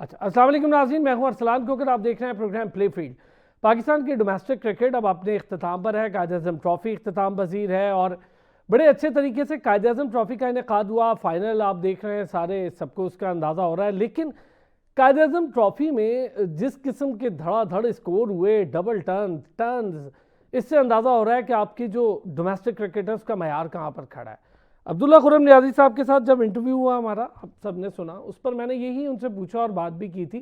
अच्छा, अस्सलाम वालेकुम नाज़रीन, मैं हूं अरसलान कोकर। आप देख रहे हैं प्रोग्राम प्ले फील्ड। पाकिस्तान की डोमेस्टिक क्रिकेट अब अपने इख्तिताम पर है। कायद-ए-आज़म ट्रॉफी इख्तिताम पजीर है और बड़े अच्छे तरीके से कायद-ए-आज़म ट्रॉफी का इनेकाद हुआ। फाइनल आप देख रहे हैं, सारे सबको उसका अंदाज़ा हो रहा है। लेकिन कायद-ए-आज़म ट्रॉफी में जिस किस्म के धड़ाधड़ स्कोर हुए, डबल टर्न्स, इससे अंदाज़ा हो रहा है कि आपकी जो डोमेस्टिक क्रिकेट है उसका मयार कहाँ पर खड़ा है। अब्दुल्ला खुर्रम नियाज़ी साहब के साथ जब इंटरव्यू हुआ हमारा, आप सबने सुना, उस पर मैंने यही उनसे पूछा और बात भी की थी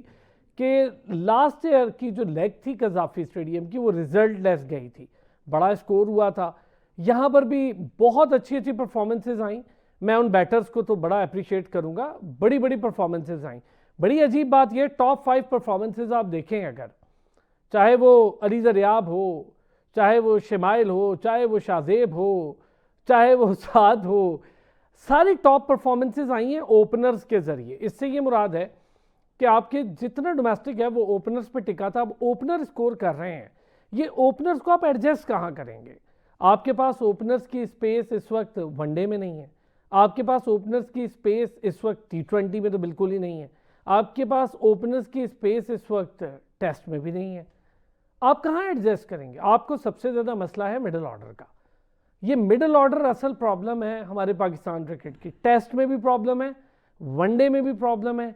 कि लास्ट ईयर की जो लेग थी कज़ाफ़ी स्टेडियम की, वो रिजल्ट लेस गई थी। बड़ा स्कोर हुआ था, यहाँ पर भी बहुत अच्छी अच्छी परफॉर्मेंसेज आई। मैं उन बैटर्स को तो बड़ा अप्रिशिएट करूँगा, बड़ी बड़ी परफॉर्मेंसेज आई। बड़ी अजीब बात यह, टॉप 5 परफॉर्मेंसेज आप देखें अगर, चाहे वो अली ज़रियाब हो, चाहे वो शमाइल हो, चाहे वो शाज़ेब हो, चाहे वो साद हो, सारी टॉप परफॉर्मेंसेज आई हैं ओपनर्स के ज़रिए। इससे ये मुराद है कि आपके जितना डोमेस्टिक है वो ओपनर्स पे टिका था। अब ओपनर स्कोर कर रहे हैं, ये ओपनर्स को आप एडजस्ट कहाँ करेंगे? आपके पास ओपनर्स की स्पेस इस वक्त वनडे में नहीं है, आपके पास ओपनर्स की स्पेस इस वक्त T20 में तो बिल्कुल ही नहीं है, आपके पास ओपनर्स की स्पेस इस वक्त टेस्ट में भी नहीं है। आप कहाँ एडजस्ट करेंगे? आपको सबसे ज़्यादा मसला है मिडिल ऑर्डर का। ये मिडिल ऑर्डर असल प्रॉब्लम है हमारे पाकिस्तान क्रिकेट की। टेस्ट में भी प्रॉब्लम है, वनडे में भी प्रॉब्लम है,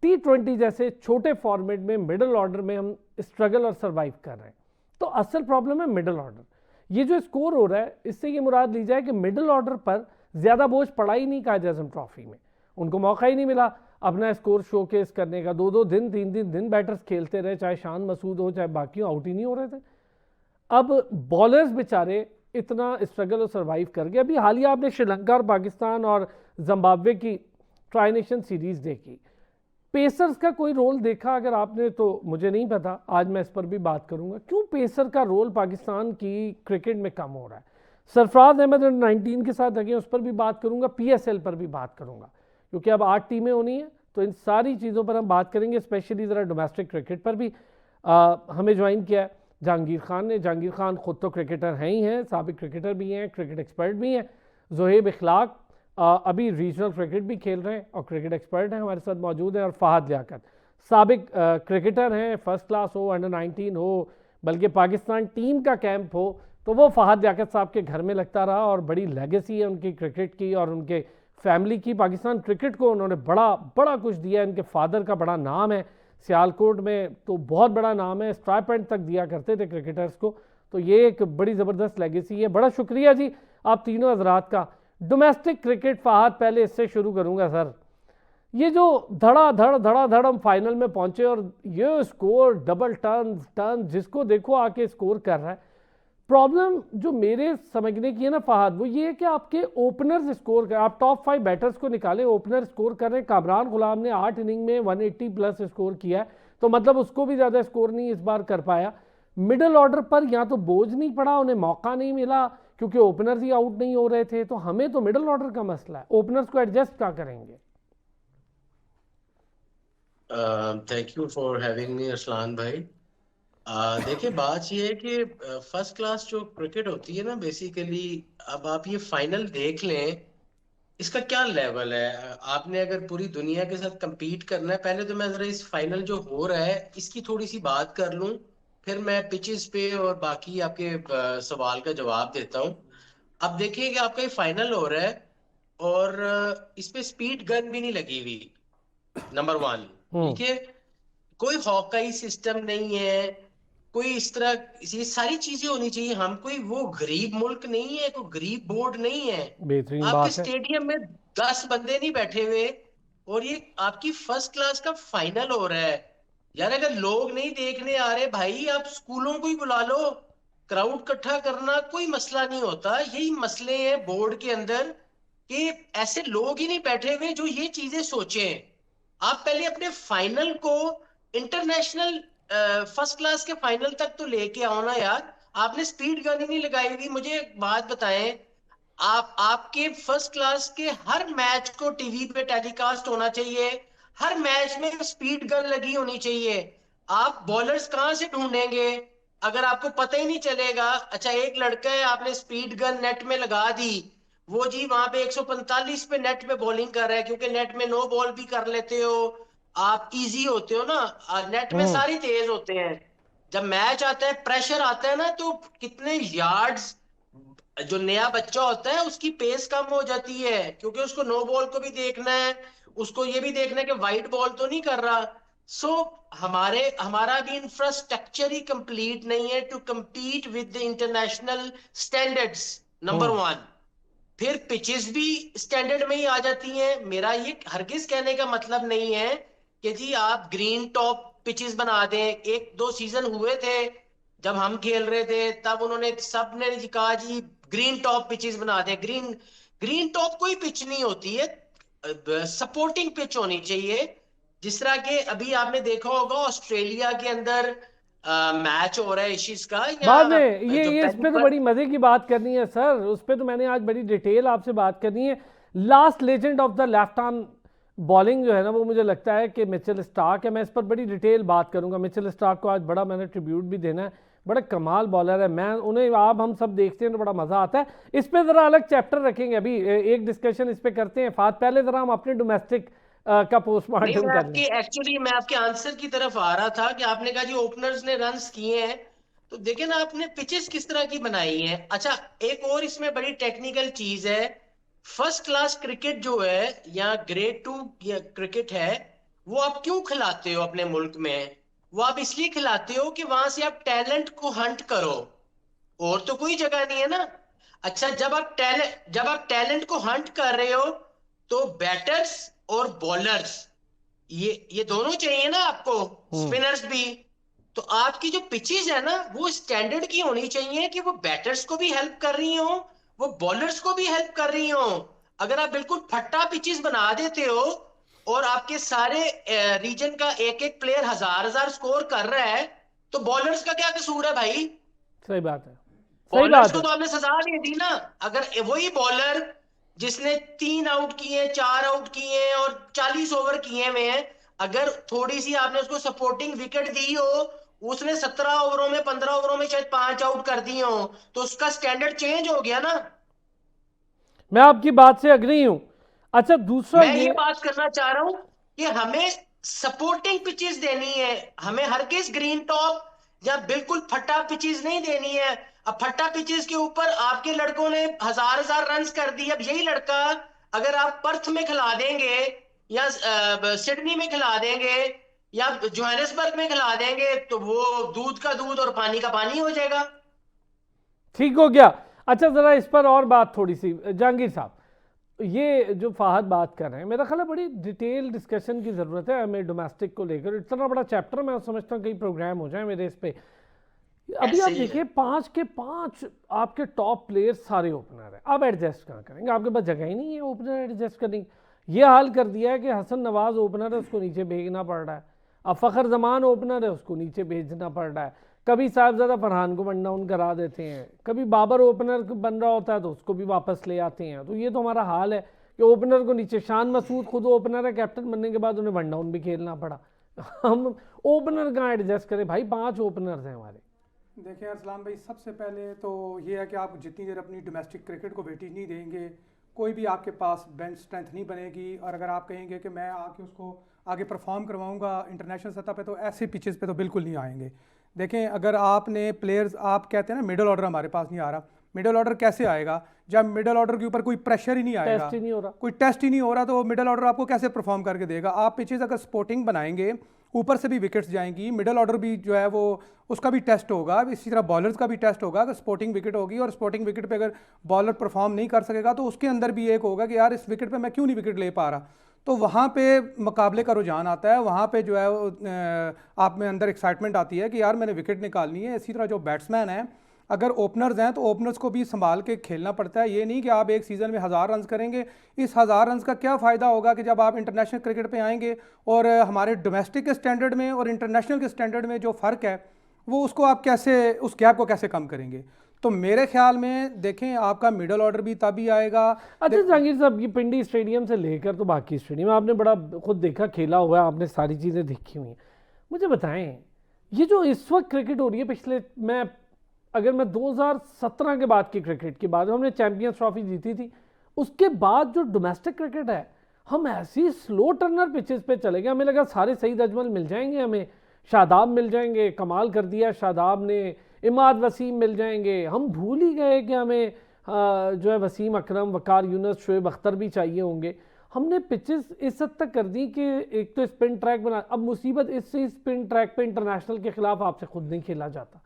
T20 जैसे छोटे फॉर्मेट में मिडिल ऑर्डर में हम स्ट्रगल और सर्वाइव कर रहे हैं। तो असल प्रॉब्लम है मिडिल ऑर्डर। ये जो स्कोर हो रहा है, इससे ये मुराद ली जाए कि मिडिल ऑर्डर पर ज़्यादा बोझ पड़ा ही नहीं कायद-ए-आज़म ट्रॉफी में। उनको मौका ही नहीं मिला अपना स्कोर शोकेस करने का। 2-2 दिन, 3-3 दिन बैटर्स खेलते रहे, चाहे शान मसूद हो चाहे बाकी आउट ही नहीं हो रहे थे। अब बॉलर्स बेचारे इतना स्ट्रगल और सर्वाइव कर गए। अभी हालिया आपने श्रीलंका और पाकिस्तान और जिम्बाब्वे की ट्राई नेशन सीरीज़ देखी, पेसर्स का कोई रोल देखा अगर आपने? तो मुझे नहीं पता, आज मैं इस पर भी बात करूंगा क्यों पेसर का रोल पाकिस्तान की क्रिकेट में कम हो रहा है। सरफराज अहमद अंडर-19 के साथ लगे, उस पर भी बात करूंगा, PSL पर भी बात करूंगा, क्योंकि अब 8 टीमें होनी है। तो इन सारी चीज़ों पर हम बात करेंगे, स्पेशली ज़रा डोमेस्टिक क्रिकेट पर भी। हमें ज्वाइन किया है जहांगीर खान ने। जहांगीर खान ख़ुद तो क्रिकेटर हैं ही हैं, साबिक क्रिकेटर भी हैं, क्रिकेट एक्सपर्ट भी हैं। ज़ोहेब इखलाक अभी रीजनल क्रिकेट भी खेल रहे हैं और क्रिकेट एक्सपर्ट हैं, हमारे साथ मौजूद हैं। और फहद लियाकत साबिक क्रिकेटर हैं, फर्स्ट क्लास हो, अंडर-19 हो, बल्कि पाकिस्तान टीम का कैंप हो तो वो फहद लियाकत साहब के घर में लगता रहा। और बड़ी लेगेसी है उनकी क्रिकेट की और उनके फैमिली की। पाकिस्तान क्रिकेट को उन्होंने बड़ा बड़ा कुछ दिया। इनके फादर का बड़ा नाम है सियालकोट में, तो बहुत बड़ा नाम है, स्टाइपेंड तक दिया करते थे क्रिकेटर्स को। तो ये एक बड़ी ज़बरदस्त लेगेसी है। बड़ा शुक्रिया जी आप तीनों हजरात का। डोमेस्टिक क्रिकेट, फहद पहले इससे शुरू करूंगा सर। ये जो धड़ाधड़ हम फाइनल में पहुंचे और ये स्कोर डबल टर्न जिसको देखो आके स्कोर कर रहा है। प्रॉब्लम जो मेरे समझने की है ना फहद, वो ये है कि आपके ओपनर्स स्कोर कर, आप टॉप 5 बैटर्स को निकाले, ओपनर स्कोर कर रहे हैं। कामरान गुलाम ने 8 इनिंग में 180 प्लस स्कोर किया है, तो मतलब उसको भी ज़्यादा स्कोर नहीं इस बार कर पाया। मिडिल ऑर्डर पर या तो बोझ नहीं पड़ा, उन्हें मौका नहीं मिला क्योंकि ओपनर्स ही आउट नहीं हो रहे थे। तो हमें तो मिडिल ऑर्डर का मसला है, ओपनर्स को एडजस्ट क्या करेंगे? Thank you for having me Arsalan भाई। देखिए, बात ये है कि फर्स्ट क्लास जो क्रिकेट होती है ना, बेसिकली अब आप ये फाइनल देख लें, इसका क्या लेवल है। आपने अगर पूरी दुनिया के साथ compete करना है, पहले तो मैं जरा इस फाइनल जो हो रहा है इसकी थोड़ी सी बात कर लूं, फिर मैं पिचेस पे और बाकी आपके सवाल का जवाब देता हूं। अब देखिए कि आपका ये फाइनल हो रहा है और इस पे स्पीड गन भी नहीं लगी हुई, नंबर वन। ठीक है, कोई हॉकाई सिस्टम नहीं है, कोई इस तरह, ये सारी चीजें होनी चाहिए। हम कोई वो गरीब मुल्क नहीं है, कोई गरीब बोर्ड नहीं है। बेहतरीन आपके बात है। स्टेडियम में 10 बंदे नहीं बैठे हुए और ये आपकी फर्स्ट क्लास का फाइनल हो रहा है। यार, अगर लोग नहीं देखने आ रहे भाई, आप स्कूलों को ही बुला लो। क्राउड इकट्ठा करना कोई मसला नहीं होता। यही मसले हैं बोर्ड के अंदर कि ऐसे लोग ही नहीं बैठे हुए जो ये चीजें सोचें। आप पहले अपने फाइनल को इंटरनेशनल फर्स्ट क्लास के फाइनल तक तो लेके आओ ना यार। आपने स्पीड गन ही नहीं लगाई हुई। मुझे एक बात बताएं, आप आपके फर्स्ट क्लास के हर मैच को टीवी पे टेलीकास्ट होना चाहिए, हर मैच में स्पीड गन लगी होनी चाहिए। आप बॉलर्स कहां से ढूंढेंगे अगर आपको पता ही नहीं चलेगा? अच्छा, एक लड़का है, आपने स्पीड गन नेट में लगा दी, वो जी वहां पे 145 पे नेट पे बॉलिंग कर रहा है, क्योंकि नेट में नो बॉल भी कर लेते हो आप इजी होते हो ना, नेट में हम्म। सारे तेज होते हैं। जब मैच आता है, प्रेशर आता है ना, तो कितने यार्ड्स, जो नया बच्चा होता है उसकी पेस कम हो जाती है, क्योंकि उसको नो बॉल को भी देखना है, उसको ये भी देखना है कि वाइट बॉल तो नहीं कर रहा। सो हमारा भी इंफ्रास्ट्रक्चर ही कंप्लीट नहीं है to compete with the international standards, number hmm. One. फिर पिचेस भी स्टैंडर्ड में ही आ जाती हैं। मेरा ये हरगिज कहने का मतलब नहीं है कि जी आप ग्रीन टॉप पिचेस बना दें। एक दो सीजन हुए थे जब हम खेल रहे थे, तब उन्होंने सब ने जी कहा जी ग्रीन टॉप पिचेस बना दें। ग्रीन ग्रीन टॉप कोई पिच नहीं होती है, सपोर्टिंग पिच होनी चाहिए। जिस तरह के अभी आपने देखा होगा ऑस्ट्रेलिया के अंदर मैच हो रहा है एशिज का, बाद या में जो ये इस पहली पे तो बड़ी मजे की बात करनी है सर, उस पे तो मैंने आज बड़ी डिटेल आपसे बात करनी है। Last legend of the left arm bowling जो है ना, वो मुझे लगता है कि मिचेल स्टार्क है। मैं इस पर बड़ी डिटेल बात करूंगा। मिचेल स्टार्क को आज बड़ा मैंने ट्रिब्यूट भी देना है, बड़ा कमाल बॉलर है। मैं उन्हें आप हम सब देखते हैं तो बड़ा मजा आता है। इस पे जरा अलग चैप्टर रखेंगे, अभी एक डिस्कशन इस पे करते हैं। फात पहले जरा हम अपने डोमेस्टिक का नहीं, पोस्टमार्टम कर लें। मैं आपके आंसर की तरफ आ रहा था कि आपने कहा जी ओपनर्स ने रन्स किए हैं, तो देखे ना आपने पिचेस किस तरह की बनाई है। अच्छा, एक और इसमें बड़ी टेक्निकल चीज है। फर्स्ट क्लास क्रिकेट जो है, या ग्रेड टू क्रिकेट है, वो आप क्यों खिलाते हो अपने मुल्क में? वो आप इसलिए खिलाते हो कि वहां से आप टैलेंट को हंट करो, और तो कोई जगह नहीं है ना। अच्छा, जब आप टैलेंट को हंट कर रहे हो, तो बैटर्स और बॉलर्स, ये दोनों चाहिए ना आपको, हम्म। स्पिनर्स भी। तो आपकी जो पिचेस है ना, वो स्टैंडर्ड की होनी चाहिए कि वो बैटर्स को भी हेल्प कर रही हो, वो बॉलर्स को भी हेल्प कर रही हो। अगर आप बिल्कुल फट्टा पिचेस बना देते हो, और आपके सारे रीजन का एक एक प्लेयर हजार हजार स्कोर कर रहा है, तो बॉलर्स का क्या कसूर है भाई? सही बात है। सही बॉलर्स बात को है। तो आपने सजा दे दी ना। अगर वही बॉलर जिसने 3 आउट किए, 4 आउट किए और 40 ओवर किए हुए हैं, अगर थोड़ी सी आपने उसको सपोर्टिंग विकेट दी हो, उसने 17 ओवरों में, 15 ओवरों में शायद 5 आउट कर दिए हो, तो उसका स्टैंडर्ड चेंज हो गया ना। मैं आपकी बात से अग्री हूं। अच्छा, दूसरा मैं ये। ये बात करना चाह रहा हूं कि हमें सपोर्टिंग पिचेस देनी है। हमें हर किस ग्रीन टॉप या बिल्कुल फटा पिचेस नहीं देनी है। अब फटा पिचेस के ऊपर आपके लड़कों ने हजार हजार रन कर दिए। अब यही लड़का अगर आप पर्थ में खिला देंगे, या सिडनी में खिला देंगे, या जोहानिसबर्ग में खिला देंगे, तो वो दूध का दूध और पानी का पानी हो जाएगा। ठीक हो गया। अच्छा, जरा इस पर और बात थोड़ी सी, जहांगीर साहब, ये जो फाहद बात कर रहे हैं, मेरा ख्याल है बड़ी डिटेल डिस्कशन की ज़रूरत है हमें डोमेस्टिक को लेकर। इतना बड़ा चैप्टर मैं समझता हूँ कई प्रोग्राम हो जाए मेरे इस पे। अभी आप ऐसे ही है। देखिए, 5 के 5 आपके टॉप प्लेयर्स सारे ओपनर हैं। आप एडजस्ट कहाँ करेंगे? आपके पास जगह ही नहीं है ओपनर एडजस्ट करने की। ये हाल कर दिया है कि हसन नवाज ओपनर है, उसको नीचे भेजना पड़ रहा है। अब फ़खर जमान ओपनर है, उसको नीचे भेजना पड़ रहा है। कभी साहिबजादा फरहान को वन डाउन करा देते हैं, कभी बाबर ओपनर बन रहा होता है तो उसको भी वापस ले आते हैं। तो ये तो हमारा हाल है कि ओपनर को नीचे, शान मसूद खुद ओपनर है, कैप्टन बनने के बाद उन्हें वन डाउन भी खेलना पड़ा। हम ओपनर कहाँ एडजस्ट करें भाई? 5 ओपनर्स हैं हमारे। देखिए अरसलान भाई, सबसे पहले तो ये है कि आप जितनी देर अपनी डोमेस्टिक क्रिकेट को वेटेज नहीं देंगे, कोई भी आपके पास बेंच स्ट्रेंथ नहीं बनेगी। और अगर आप कहेंगे कि मैं आके उसको आगे परफॉर्म करवाऊंगा इंटरनेशनल सतह पे, तो ऐसे पिचेस पे तो बिल्कुल नहीं आएंगे। देखें, अगर आपने प्लेयर्स, आप कहते हैं ना मिडल ऑर्डर हमारे पास नहीं आ रहा, मिडल ऑर्डर कैसे आएगा जब मिडल ऑर्डर के ऊपर कोई प्रेशर ही नहीं आएगा, टेस्ट ही नहीं हो रहा। कोई टेस्ट ही नहीं हो रहा, तो मिडल ऑर्डर आपको कैसे परफॉर्म करके देगा? आप पिचेस अगर स्पोर्टिंग बनाएंगे, ऊपर से भी विकेट्स जाएंगी, मिडल ऑर्डर भी जो है वो उसका भी टेस्ट होगा, इसी तरह बॉलर्स का भी टेस्ट होगा। अगर स्पोर्टिंग विकेट होगी और स्पोर्टिंग विकेट पे अगर बॉलर परफॉर्म नहीं कर सकेगा, तो उसके अंदर भी एक होगा कि यार इस विकेट पे मैं क्यों नहीं विकेट ले पा रहा। तो वहाँ पे मुकाबले का रुझान आता है, वहाँ पे जो है आप में अंदर एक्साइटमेंट आती है कि यार मैंने विकेट निकालनी है। इसी तरह जो बैट्समैन है, अगर ओपनर्स हैं तो ओपनर्स को भी संभाल के खेलना पड़ता है। ये नहीं कि आप एक सीज़न में 1000 रन करेंगे। इस 1000 रन का क्या फ़ायदा होगा कि जब आप इंटरनेशनल क्रिकेट पे आएंगे और हमारे डोमेस्टिक के स्टैंडर्ड में और इंटरनेशनल के स्टैंडर्ड में जो फ़र्क है, वो उसको आप कैसे, उस गैप को कैसे कम करेंगे? तो मेरे ख्याल में देखें, आपका मिडल ऑर्डर भी तभी आएगा। अच्छा जहांगीर साहब, ये पिंडी स्टेडियम से लेकर तो बाकी स्टेडियम आपने बड़ा खुद देखा, खेला हुआ है आपने, सारी चीज़ें देखी हुई हैं। मुझे बताएं, ये जो इस वक्त क्रिकेट हो रही है, पिछले अगर मैं 2017 के बाद की क्रिकेट की बात, हमने चैंपियंस ट्रॉफी जीती थी, उसके बाद जो डोमेस्टिक क्रिकेट है, हम ऐसी स्लो टर्नर पिचेस पे चले गए, हमें लगा सारे सईद अजमल मिल जाएंगे, हमें शादाब मिल जाएंगे, कमाल कर दिया शादाब ने, इमाद वसीम मिल जाएंगे। हम भूल ही गए कि हमें जो है वसीम अकरम, वकार यूनुस, शोएब अख्तर भी चाहिए होंगे। हमने पिचेस इस हद तक कर दी कि एक तो स्पिन ट्रैक बना, अब मुसीबत इससे स्पिन ट्रैक पे इंटरनेशनल के खिलाफ आपसे खुद नहीं खेला जाता।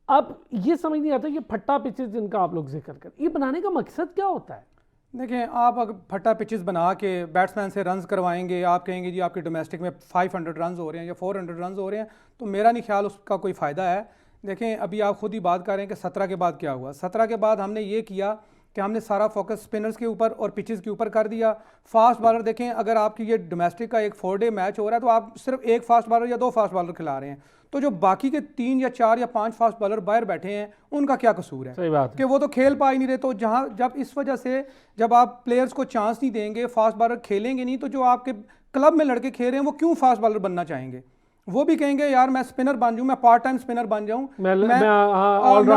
अब ये समझ नहीं आता, ये फट्टा पिचेस जिनका आप लोग जिक्र कर, ये बनाने का मकसद क्या होता है? देखें, आप अगर फटा पिचेस बना के बैट्समैन से रन्स करवाएंगे, आप कहेंगे जी आपके डोमेस्टिक में 500 रन्स हो रहे हैं या 400 रन्स हो रहे हैं, तो मेरा नहीं ख्याल उसका कोई फ़ायदा है। देखें, अभी आप खुद ही बात कर रहे हैं कि 17 के बाद क्या हुआ। 17 के बाद हमने ये किया कि हमने सारा फोकस स्पिनर्स के ऊपर और पिचेस के ऊपर कर दिया। फास्ट बॉलर देखें, अगर आपकी ये डोमेस्टिक का एक 4 डे मैच हो रहा है तो आप सिर्फ एक फास्ट बॉलर या 2 फास्ट बॉलर खिला रहे हैं, तो जो बाकी के 3 या 4 या 5 फास्ट बॉलर बाहर बैठे हैं उनका क्या कसूर है? सही बात कि वो तो खेल पा ही नहीं रहे। तो जब इस वजह से जब आप प्लेयर्स को चांस नहीं देंगे, फास्ट बॉलर खेलेंगे नहीं, तो जो आपके क्लब में लड़के खेल रहे हैं वो क्यों फास्ट बॉलर बनना चाहेंगे? वो भी कहेंगे यार मैं स्पिनर बन जाऊं, मैं पार्ट टाइम स्पिनर बन जाऊं, मैं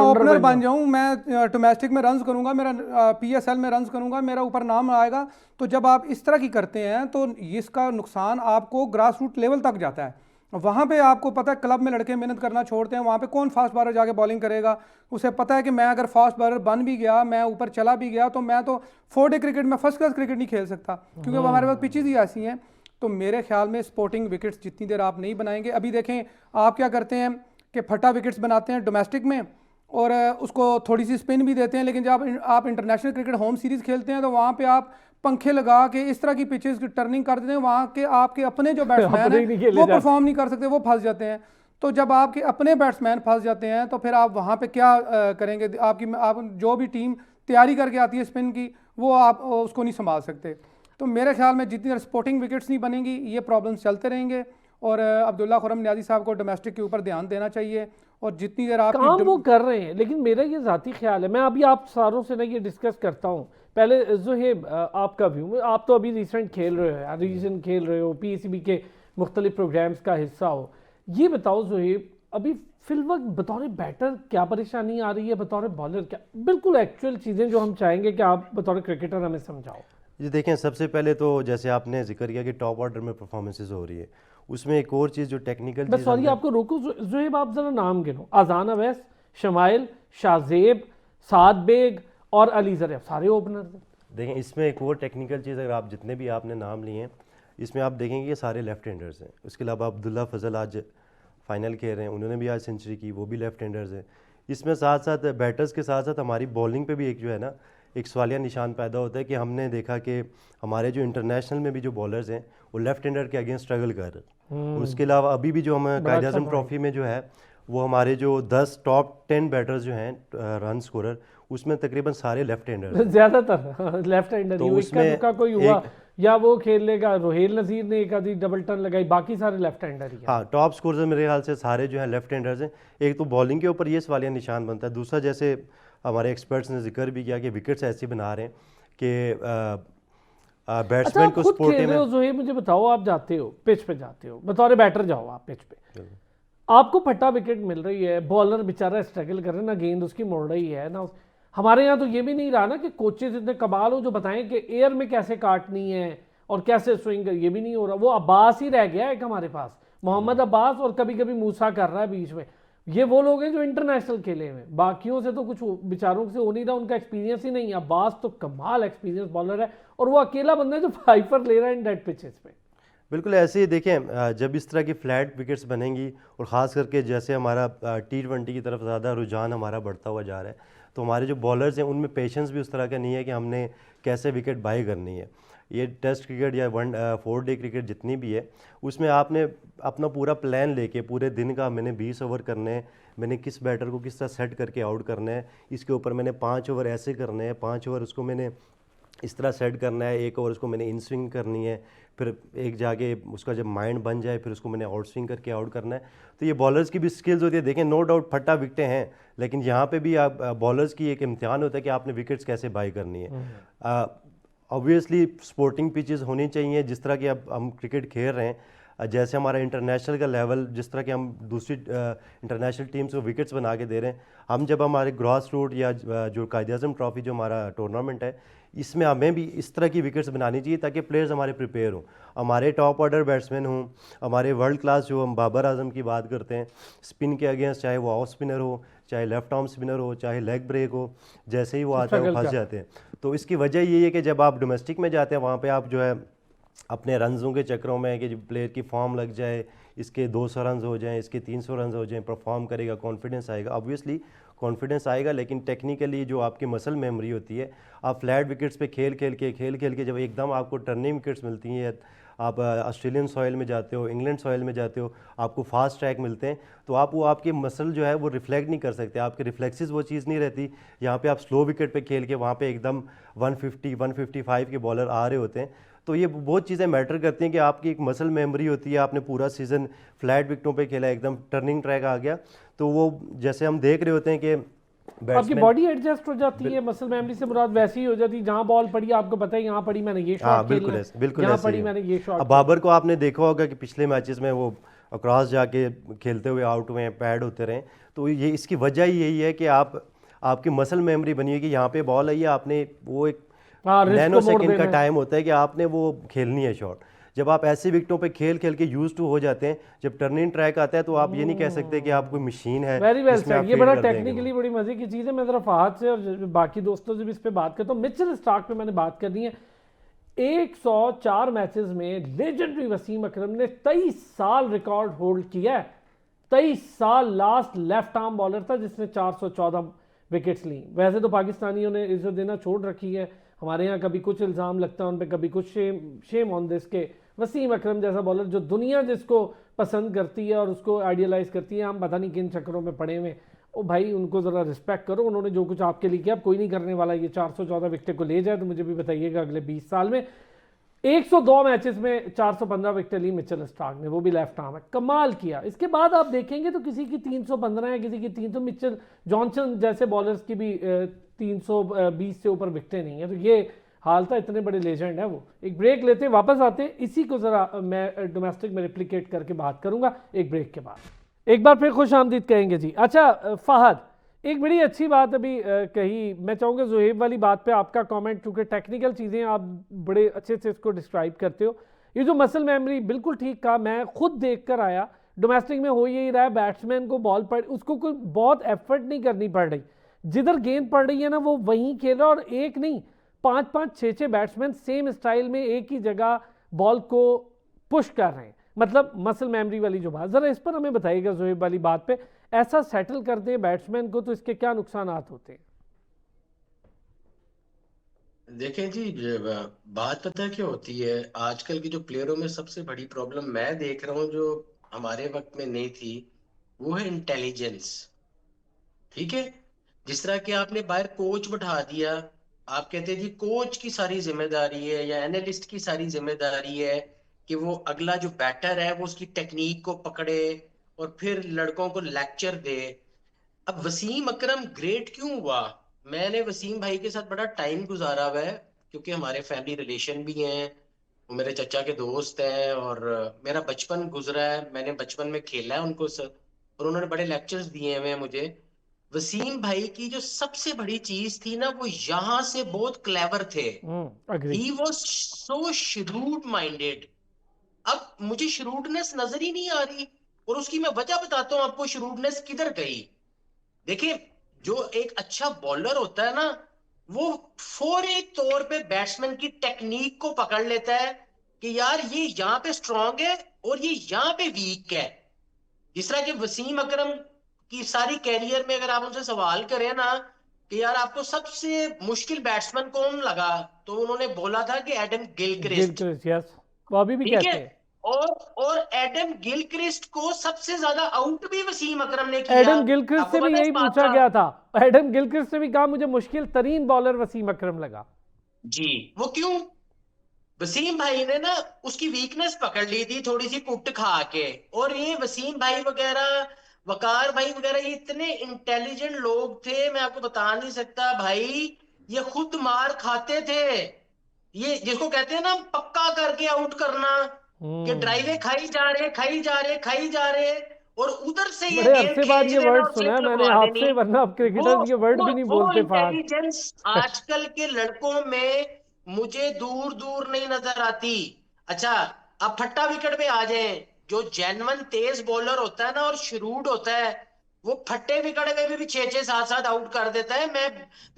ओपनर बन जाऊं, मैं डोमेस्टिक में रन्स करूंगा, मेरा PSL में रन्स करूंगा, मेरा ऊपर नाम आएगा। तो जब आप इस तरह की करते हैं तो इसका नुकसान आपको ग्रास रूट लेवल तक जाता है। वहाँ पे आपको पता है क्लब में लड़के मेहनत करना छोड़ते हैं, वहाँ पे कौन फास्ट बॉलर जाके बॉलिंग करेगा? उसे पता है कि मैं अगर फास्ट बॉलर बन भी गया, मैं ऊपर चला भी गया, तो मैं तो 4 डे क्रिकेट में फर्स्ट क्लास क्रिकेट नहीं खेल सकता, क्योंकि हमारे पास पिचेज ही ऐसी हैं। तो मेरे ख्याल में स्पोर्टिंग विकेट्स जितनी देर आप नहीं बनाएंगे, अभी देखें आप क्या करते हैं कि फटा विकेट्स बनाते हैं डोमेस्टिक में और उसको थोड़ी सी स्पिन भी देते हैं, लेकिन जब आप इंटरनेशनल क्रिकेट होम सीरीज़ खेलते हैं तो वहाँ पे आप पंखे लगा के इस तरह की पिचेस की टर्निंग कर देते हैं, वहाँ के आपके अपने जो बैट्समैन हैं वो परफॉर्म नहीं कर सकते, वो फंस जाते हैं। तो जब आपके अपने बैट्समैन फंस जाते हैं तो फिर आप वहाँ पे क्या करेंगे? आप जो भी टीम तैयारी करके आती है स्पिन की, वो आप उसको नहीं संभाल सकते। तो मेरे ख्याल में जितनी देर स्पोर्टिंग विकेट्स नहीं बनेंगी, ये प्रॉब्लम्स चलते रहेंगे। और अब्दुल्ला खुरम नियाज़ी साहब को डोमेस्टिक के ऊपर ध्यान देना चाहिए। और जितनी देर आप काम वो कर रहे हैं, लेकिन मेरा ये ज़ाती ख्याल है, मैं अभी आप सारों से ना ये डिस्कस करता हूँ। पहले ज़ुहैब आपका व्यू, आप तो अभी रिसेंट खेल रहे हो, रीजन खेल रहे हो, PACB के मुख्तलिफ प्रोग्राम्स का हिस्सा हो, ये बताओ ज़ुहैब, अभी फिलवक्त बतौर बैटर क्या परेशानी आ रही है, बतौर बॉलर क्या, बिल्कुल एक्चुअल चीज़ें जो हम चाहेंगे कि आप बतौर क्रिकेटर हमें समझाओ। जी देखें, सबसे पहले तो जैसे आपने जिक्र किया कि टॉप ऑर्डर में परफॉर्मेंसेस हो रही है, उसमें एक और चीज़ जो टेक्निकल बस सॉरी आपको रोको ज़ुहैब, आप ज़रा नाम गिनो। अजान अवैस, शमाइल, शाहजेब, साद बेग और अली ज़रैफ, सारे ओपनर। देखें, इसमें एक और टेक्निकल चीज़, अगर आप जितने भी आपने नाम लिए हैं इसमें आप देखेंगे ये सारे लेफ्ट हैंडर्स हैं। उसके अलावा अब्दुल्ला फजल आज फाइनल खेल रहे हैं, उन्होंने भी आज सेंचुरी की, वो भी लेफ्ट हैंडर्स हैं। इसमें साथ साथ बैटर्स के साथ साथ हमारी बॉलिंग पे भी एक जो है ना एक सवालिया निशान पैदा होता है कि हमने देखा कि हमारे जो इंटरनेशनल में भी जो बॉलर्स हैं वो लेफ्ट हैंडर के अगेंस्ट स्ट्रगल कर रहे हैं। उसके अलावा अभी भी जो हम कायद-ए-आज़म ट्रॉफी में जो है वो हमारे जो 10 टॉप 10 बैटर्स जो हैं रन स्कोरर, उसमें तकरीबन सारे लेफ्ट हैंडर, ज़्यादातर लेफ्ट हैंडर। तो उसमें का कोई हुआ या वो खेल लेगा, रोहेल नज़ीर ने एक आधी डबल टर्न लगाई, बाकी सारे लेफ्ट हैंडर ही हैं। हाँ, टॉप स्कोरर मेरे ख्याल से सारे जो हैं लेफ्ट हैंडर्स हैं। एक तो बॉलिंग के ऊपर ये सवालिया निशान बनता है, दूसरा जैसे हमारे एक्सपर्ट्स ने जिक्र भी किया कि विकेट्स ऐसे बना रहे हैं कि बैट्समैन को स्पोर्टिंग में। ज़ुहैब मुझे बताओ, आप जाते हो पिच पे, जाते हो बतौर बैटर, जाओ आप पिच पे, आपको फटा विकेट मिल रही है, बॉलर बेचारा स्ट्रगल कर रहा है, ना गेंद उसकी मुड़ रही है ना। हमारे यहाँ तो ये भी नहीं रहा ना कि कोचेस इतने कमाल हो जो बताएं कि एयर में कैसे काटनी है और कैसे स्विंग, ये भी नहीं हो रहा। वो अब्बास ही रह गया है हमारे पास, मोहम्मद अब्बास, और कभी कभी मूसा कर रहा है बीच में। ये वो लोग हैं जो इंटरनेशनल खेले हुए, बाकियों से तो कुछ बेचारों से हो नहीं रहा, उनका एक्सपीरियंस ही नहीं है। अब्बास तो कमाल एक्सपीरियंस बॉलर है और वो अकेला बंदा है जो 5 पर ले रहा है इन डेड पिचेस पे। बिल्कुल ऐसे ही देखें, जब इस तरह की फ्लैट विकेट्स बनेंगी और ख़ास करके जैसे हमारा T20 की तरफ ज़्यादा रुझान हमारा बढ़ता हुआ जा रहा है, तो हमारे जो बॉलर्स हैं उनमें पेशेंस भी उस तरह का नहीं है कि हमने कैसे विकेट बाई करनी है। ये टेस्ट क्रिकेट या 4 डे क्रिकेट जितनी भी है, उसमें आपने अपना पूरा प्लान लेके पूरे दिन का मैंने 20 ओवर करने हैं, मैंने किस बैटर को किस तरह सेट करके आउट करना है, इसके ऊपर मैंने 5 ओवर ऐसे करने हैं, 5 ओवर उसको मैंने इस तरह सेट करना है, 1 ओवर उसको मैंने इन स्विंग करनी है, फिर एक जाके उसका जब माइंड बन जाए फिर उसको मैंने आउट स्विंग करके आउट करना है। तो ये बॉलर्स की भी स्किल्स होती है। देखें, नो डाउट फटा विकेटें हैं, लेकिन यहाँ पे भी आप बॉलर्स की एक इम्तिहान होता है कि आपने विकेट्स कैसे बाई करनी है। ऑब्वियसली स्पोर्टिंग पिचेस होनी चाहिए, जिस तरह की अब हम क्रिकेट खेल रहे हैं, जैसे हमारा इंटरनेशनल का लेवल, जिस तरह के हम दूसरी इंटरनेशनल टीम्स को विकेट्स बना के दे रहे हैं, हम जब हमारे ग्रॉस रूट या जो कायद-ए-आज़म ट्रॉफी जो हमारा टूर्नामेंट है, इसमें हमें भी इस तरह की विकेट्स बनानी चाहिए ताकि प्लेयर्स हमारे प्रिपेयर हों, हमारे टॉप ऑर्डर बैट्समैन हों, हमारे वर्ल्ड क्लास जो हम बाबर आजम की बात करते हैं स्पिन के अगेंस्ट, चाहे वो ऑफ स्पिनर हो, चाहे लेफ्ट आर्म स्पिनर हो, चाहे लेग ब्रेक हो, जैसे ही वो आता है वो फंस जाते हैं। तो इसकी वजह यही है कि जब आप डोमेस्टिक में जाते हैं वहाँ पे आप जो है अपने रन्सों के चक्रों में कि प्लेयर की फॉर्म लग जाए, इसके 200 रन हो जाएं, इसके 300 रन हो जाएं, परफॉर्म करेगा, कॉन्फिडेंस आएगा, ऑब्वियसली कॉन्फिडेंस आएगा, लेकिन टेक्निकली जो आपकी मसल मेमोरी होती है, आप फ्लैट विकेट्स पे खेल खेल के जब एकदम आपको टर्निंग विकेट्स मिलती हैं, आप ऑस्ट्रेलियन सॉइल में जाते हो, इंग्लैंड सॉइल में जाते हो, आपको फास्ट ट्रैक मिलते हैं, तो आप वो आपके मसल जो है वो रिफ्लेक्ट नहीं कर सकते, आपके रिफ्लेक्सेस वो चीज़ नहीं रहती। यहाँ पे आप स्लो विकेट पे खेल के वहाँ पे एकदम 150 155 के बॉलर आ रहे होते हैं, तो ये बहुत चीज़ें मैटर करती हैं कि आपकी एक मसल मेमोरी होती है, आपने पूरा सीज़न फ्लैट विकेटों पे खेला, एकदम टर्निंग ट्रैक आ गया, तो वो जैसे हम देख रहे होते हैं कि आपकी बॉडी एडजस्ट हो जाती है, मसल मेमोरी से मुराद वैसी ही हो जाती है, जहाँ बॉल पड़ी आपको पता है यहाँ पड़ी मैंने ये शॉट खेलना है, बिल्कुल यहाँ पड़ी मैंने ये शॉट। अब बाबर को आपने देखा होगा कि पिछले मैचेस में वो अक्रॉस जाके खेलते हुए आउट हुए हैं, पैड होते रहे, तो ये इसकी वजह ही यही है कि आपकी मसल मेमोरी बनी है कि यहाँ पे बॉल आई है, आपने वो एक नैनो सेकंड का टाइम होता है कि आपने वो खेलनी है शॉट। जब आप ऐसी विकेटों पे खेल खेल के यूज टू हो जाते हैं, जब टर्निंग ट्रैक आता है तो आप ये नहीं कह सकते कि आप कोई मशीन है। वेरी वेल सेड, ये बड़ा टेक्निकली बड़ी मजे की चीज़ है। मैं ज़रा फहद से और बाकी दोस्तों से भी इस पे बात करता हूँ। मिचेल स्टार्क पे मैंने बात करनी है। 104 मैचेस में लेजेंडरी वसीम अकरम ने 23 साल रिकॉर्ड होल्ड किया है। 23 साल लास्ट लेफ्ट आर्म बॉलर था जिसने 414 विकेट्स ली। वैसे तो पाकिस्तानियों ने इज्जत देना छोड़ रखी है, हमारे यहाँ कभी कुछ इल्ज़ाम लगता है उन पर, कभी कुछ शेम ऑन दिस के वसीम अकरम जैसा बॉलर जो दुनिया जिसको पसंद करती है और उसको आइडियलाइज करती है, हम पता नहीं किन चक्करों में पड़े हुए। ओ भाई उनको ज़रा रिस्पेक्ट करो, उन्होंने जो कुछ आपके लिए किया अब कोई नहीं करने वाला। ये 414 विकेट को ले जाए तो मुझे भी बताइएगा अगले 20 साल में। 102 मैचेस में 415 विकेट ली मिचेल स्टार्क ने, वो भी लेफ्ट आर्म है, कमाल किया। इसके बाद आप देखेंगे तो किसी की 315 है, किसी की 300, मिचेल जॉनसन जैसे बॉलर्स की भी 320 से ऊपर विकेटें नहीं है। तो ये हाल था, इतने बड़े लेजेंड है वो। एक ब्रेक लेते हैं, वापस आते हैं, इसी को ज़रा मैं डोमेस्टिक में रिप्लिकेट करके बात करूंगा एक ब्रेक के बाद। एक बार फिर खुश आमदीद कहेंगे जी। अच्छा फहद, एक बड़ी अच्छी बात अभी कही, मैं चाहूँगा ज़ुहैब वाली बात पे आपका कमेंट, क्योंकि टेक्निकल चीज़ें आप बड़े अच्छे से इसको डिस्क्राइब करते हो। ये जो मसल मेमोरी, बिल्कुल ठीक कहा, मैं खुद देख कर आया। डोमेस्टिक में हो यही रहा है, बैट्समैन को बॉल पड़, उसको कोई बहुत एफर्ट नहीं करनी पड़ रही, जिधर गेंद पड़ रही है ना वो वहीं खेल रहा, और एक नहीं 5-5 6-6 बैट्समैन सेम स्टाइल में एक ही जगह बॉल को पुश कर रहे हैं। मतलब मसल मेमोरी वाली जो बात, ज़रा इस पर हमें बताइएगा ज़ुहैब वाली बात पे। ऐसा सेटल करते हैं बैट्समैन को तो इसके क्या नुकसान होते हैं? देखें जी, बात पता है क्या होती है, आजकल की जो प्लेयरों में सबसे बड़ी प्रॉब्लम मैं देख रहा हूँ जो हमारे वक्त में नहीं थी, वो है इंटेलिजेंस। ठीक है, जिस तरह कि आपने बाहर कोच बैठा दिया, आप कहते हैं जी कोच की सारी जिम्मेदारी है या एनालिस्ट की सारी जिम्मेदारी है कि वो अगला जो बैटर है वो उसकी टेक्निक को पकड़े और फिर लड़कों को लेक्चर दे। अब वसीम अकरम ग्रेट क्यों हुआ? मैंने वसीम भाई के साथ बड़ा टाइम गुजारा हुआ है, क्योंकि हमारे फैमिली रिलेशन भी हैं, वो मेरे चचा के दोस्त हैं और मेरा बचपन गुजरा है, मैंने बचपन में खेला है उनको साथ, और उन्होंने बड़े लेक्चर्स दिए हुए हैं मुझे। वसीम भाई की जो सबसे बड़ी चीज थी ना, वो यहाँ से बहुत क्लेवर थे। He was so shrewd minded. अब मुझे श्रूडनेस नजर ही नहीं आ रही, और उसकी मैं वजह बताता हूँ आपको, श्रूडनेस किधर गई। देखिए, जो एक अच्छा बॉलर होता है ना, वो फौरी तौर पे बैट्समैन की टेक्निक को पकड़ लेता है कि यार ये यहाँ पे स्ट्रांग है और ये यहाँ पे वीक है। जिस तरह के वसीम अकरम की सारी कैरियर में अगर आप उनसे सवाल करें ना कि यार आपको सबसे मुश्किल बैट्समैन कौन लगा, तो उन्होंने बोला था कि एडम गिलक्रिस्ट। यस, वो अभी भी कहते हैं। और एडम गिलक्रिस्ट को सबसे ज्यादा आउट भी वसीम अकरम ने किया। एडम गिलक्रिस्ट से भी यही पूछा गया था, एडम गिलक्रिस्ट से भी कहा मुझे मुश्किल तरीन बॉलर वसीम अकरम लगा जी। वो क्यों? वसीम भाई ने ना उसकी वीकनेस पकड़ ली थी थोड़ी सी कुट खा के। और ये वसीम भाई वगैरह, वकार भाई वगैरह, ये इतने इंटेलिजेंट लोग थे, मैं आपको बता नहीं सकता भाई। ये खुद मार खाते थे, ये जिसको कहते हैं ना पक्का करके आउट करना, कि ड्राइवे खाई जा रहे खाई जा रहे खाई जा रहे, और उधर से ये बड़े गेंद अरसे बाद खींच ये लेना वर्ड और सुना है सिक्स मैंने लगवा आपसे, देनी। वरना अब क्रिकेटर्स ये वर्ड भी नहीं वो बोलते फहद। इंटेलिजेंस आजकल के लड़कों में मुझे दूर दूर नहीं नजर आती। अच्छा, अब फट्टा विकेट पे आ जाए, जो जेन्युइन तेज बॉलर होता है ना और श्रूड होता है, वो फट्टे विकेट में भी 6-6 7-7 आउट कर देता है।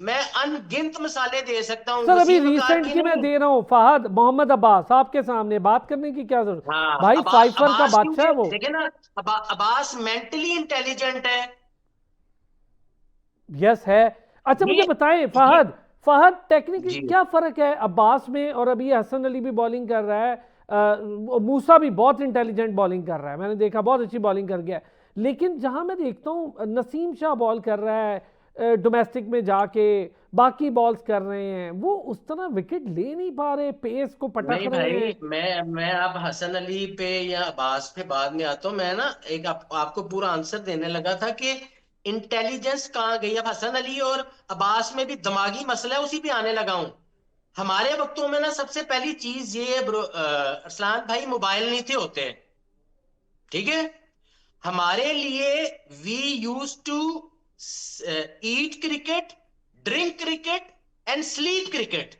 मैं अनगिनत मिसालें दे सकता हूँ, सर अभी वसीम अकार रिसेंट की की मैं नहीं। दे रहा हूँ, फहद मोहम्मद अब्बास आपके सामने बात करने की क्या जरूरत। हाँ, भाई फाइफर का अब्बास की बादशाह है मुझे वो। देखे ना, अब्बास मेंटली इंटेलिजेंट है। यस है। अच्छा ये मुझे बताएं ये फहद, फहद टेक्निकली जी क्या फर्क है अब्बास में, और अभी हसन अली भी बॉलिंग कर रहा है, मूसा भी बहुत इंटेलिजेंट बॉलिंग कर रहा है, मैंने देखा बहुत अच्छी बॉलिंग कर गया है। लेकिन जहां मैं देखता हूं नसीम शाह बॉल कर रहा है डोमेस्टिक में जाके, बाकी बॉल्स कर रहे हैं, वो उस तरह विकेट ले नहीं पा रहे, पेस को पटक नहीं रहे भाई, हैं। मैं अब हसन अली पे या अब्बास पे बाद में आता हूँ। मैं ना एक आपको पूरा आंसर देने लगा था कि इंटेलिजेंस कहाँ गई। अब हसन अली और अब्बास में भी दिमागी मसला है, उसी पे आने लगा हूँ। हमारे वक्तों में ना सबसे पहली चीज ये है ब्रो, अरसलान भाई, मोबाइल नहीं थे होते, ठीक है। हमारे लिए we used to eat cricket, drink cricket and sleep cricket.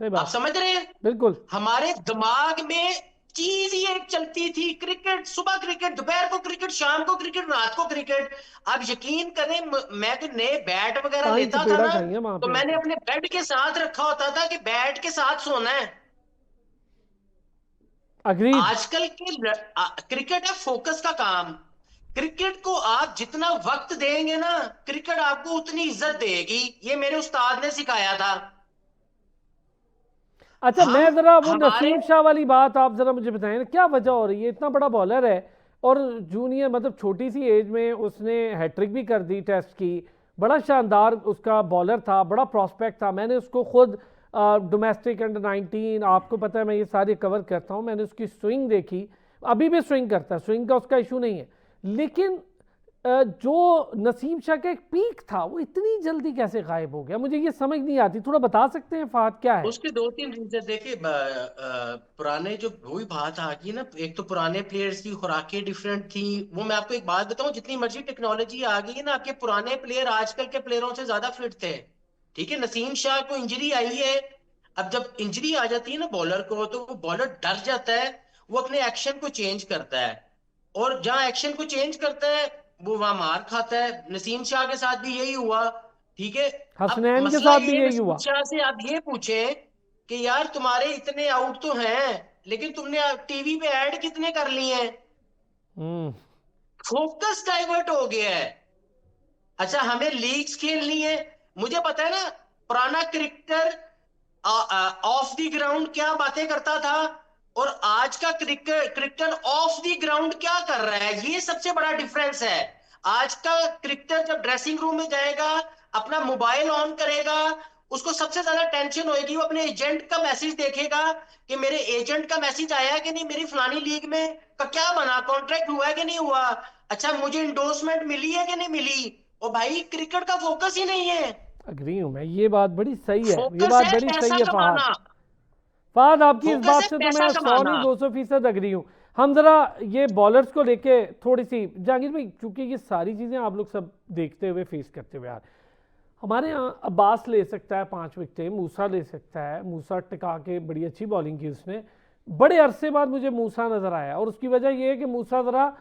सही आप बात। समझ रहे हैं? बिल्कुल। हमारे दिमाग में चीज ही एक चलती थी, क्रिकेट, सुबह क्रिकेट, दोपहर को क्रिकेट, शाम को क्रिकेट, रात को क्रिकेट। आप यकीन करें, मैं तो नए बैट वगैरह कहानी लेता था चपेड़ा ना, खाई है वहां तो पे मैंने आके। अपने बेड के साथ रखा होता था कि बैट के साथ सोना है। अग्रीड। आजकल के क्रिकेट है फोकस का काम। क्रिकेट को आप जितना वक्त देंगे ना, क्रिकेट आपको उतनी इज्जत देगी। ये मेरे उस्ताद ने सिखाया था। अच्छा हम मैं जरा वो हमारे नसीम शाह वाली बात आप जरा मुझे बताएं ना, क्या वजह हो रही है, इतना बड़ा बॉलर है और जूनियर मतलब छोटी सी एज में उसने हैट्रिक भी कर दी टेस्ट की, बड़ा शानदार उसका बॉलर था, बड़ा प्रॉस्पेक्ट था। मैंने उसको खुद डोमेस्टिक अंडर 19, आपको पता है मैं ये सारे कवर करता हूँ, मैंने उसकी स्विंग देखी, अभी भी स्विंग करता है, स्विंग का उसका इशू नहीं है। लेकिन जो नसीम शाह का एक पीक था वो इतनी जल्दी कैसे गायब हो गया, मुझे ये समझ नहीं आती, थोड़ा बता सकते हैं फहद क्या है। उसके दो तीन रीजन देखिए। पुराने जो वही बात आ गई ना, एक तो पुराने प्लेयर्स की खुराकें डिफरेंट थी। वो मैं आपको एक बात बताऊं, जितनी मर्जी टेक्नोलॉजी आ गई है ना, आपके पुराने प्लेयर आजकल के प्लेयरों से ज्यादा फिट थे। ठीक है, नसीम शाह को इंजरी आई है। अब जब इंजरी आ जाती है ना बॉलर को, तो वो बॉलर डर जाता है, वो अपने एक्शन को चेंज करता है, और जहां एक्शन को चेंज करता है वो वहां मार खाता है। नसीम शाह के साथ भी यही हुआ, ठीक है। अब हसनैन के मसला साथ भी ये है, यही नसीम हुआ। शाह से आप ये पूछे कि यार तुम्हारे इतने आउट तो हैं, लेकिन तुमने टीवी पे ऐड कितने कर लिए हैं? हम्म। फोकस डाइवर्ट हो गया है। अच्छा, हमें लीग्स खेलनी है। मुझे पता है ना, पुराना क्रिकेटर ऑफ द ग्राउंड क्या बातें करता था, और आज का क्रिकेटर ऑफ द ग्राउंड क्या कर रहा है, ये सबसे बड़ा डिफरेंस है। आज का क्रिकेटर जब ड्रेसिंग रूम में जाएगा, अपना मोबाइल ऑन करेगा, उसको सबसे ज्यादा टेंशन होगी, वो अपने एजेंट का मैसेज देखेगा कि मेरे एजेंट का मैसेज आया कि नहीं, मेरी फलानी लीग में का क्या बना, कॉन्ट्रैक्ट हुआ है कि नहीं हुआ, अच्छा मुझे इंडोर्समेंट मिली है कि नहीं मिली। और भाई क्रिकेट का फोकस ही नहीं है। अग्री हूं मैं, ये बात बड़ी सही है, ये फोकस बात है बड़ी पैसा सही है फहद। कमाना। फहद आपकी इस फोकस बात है से तो पैसा मैं 100 कमाना। नहीं 200% अग्री हूं। हम जरा ये बॉलर्स को लेके थोड़ी सी, जहांगीर भाई चूंकि ये सारी चीजें आप लोग सब देखते हुए फेस करते हुए यार, हमारे यहाँ अब्बास ले सकता है 5 विकेटें, मूसा ले सकता है, मूसा टिका के बड़ी अच्छी बॉलिंग की उसने, बड़े अरसे बाद मुझे मूसा नजर आया, और उसकी वजह यह है कि मूसा जरा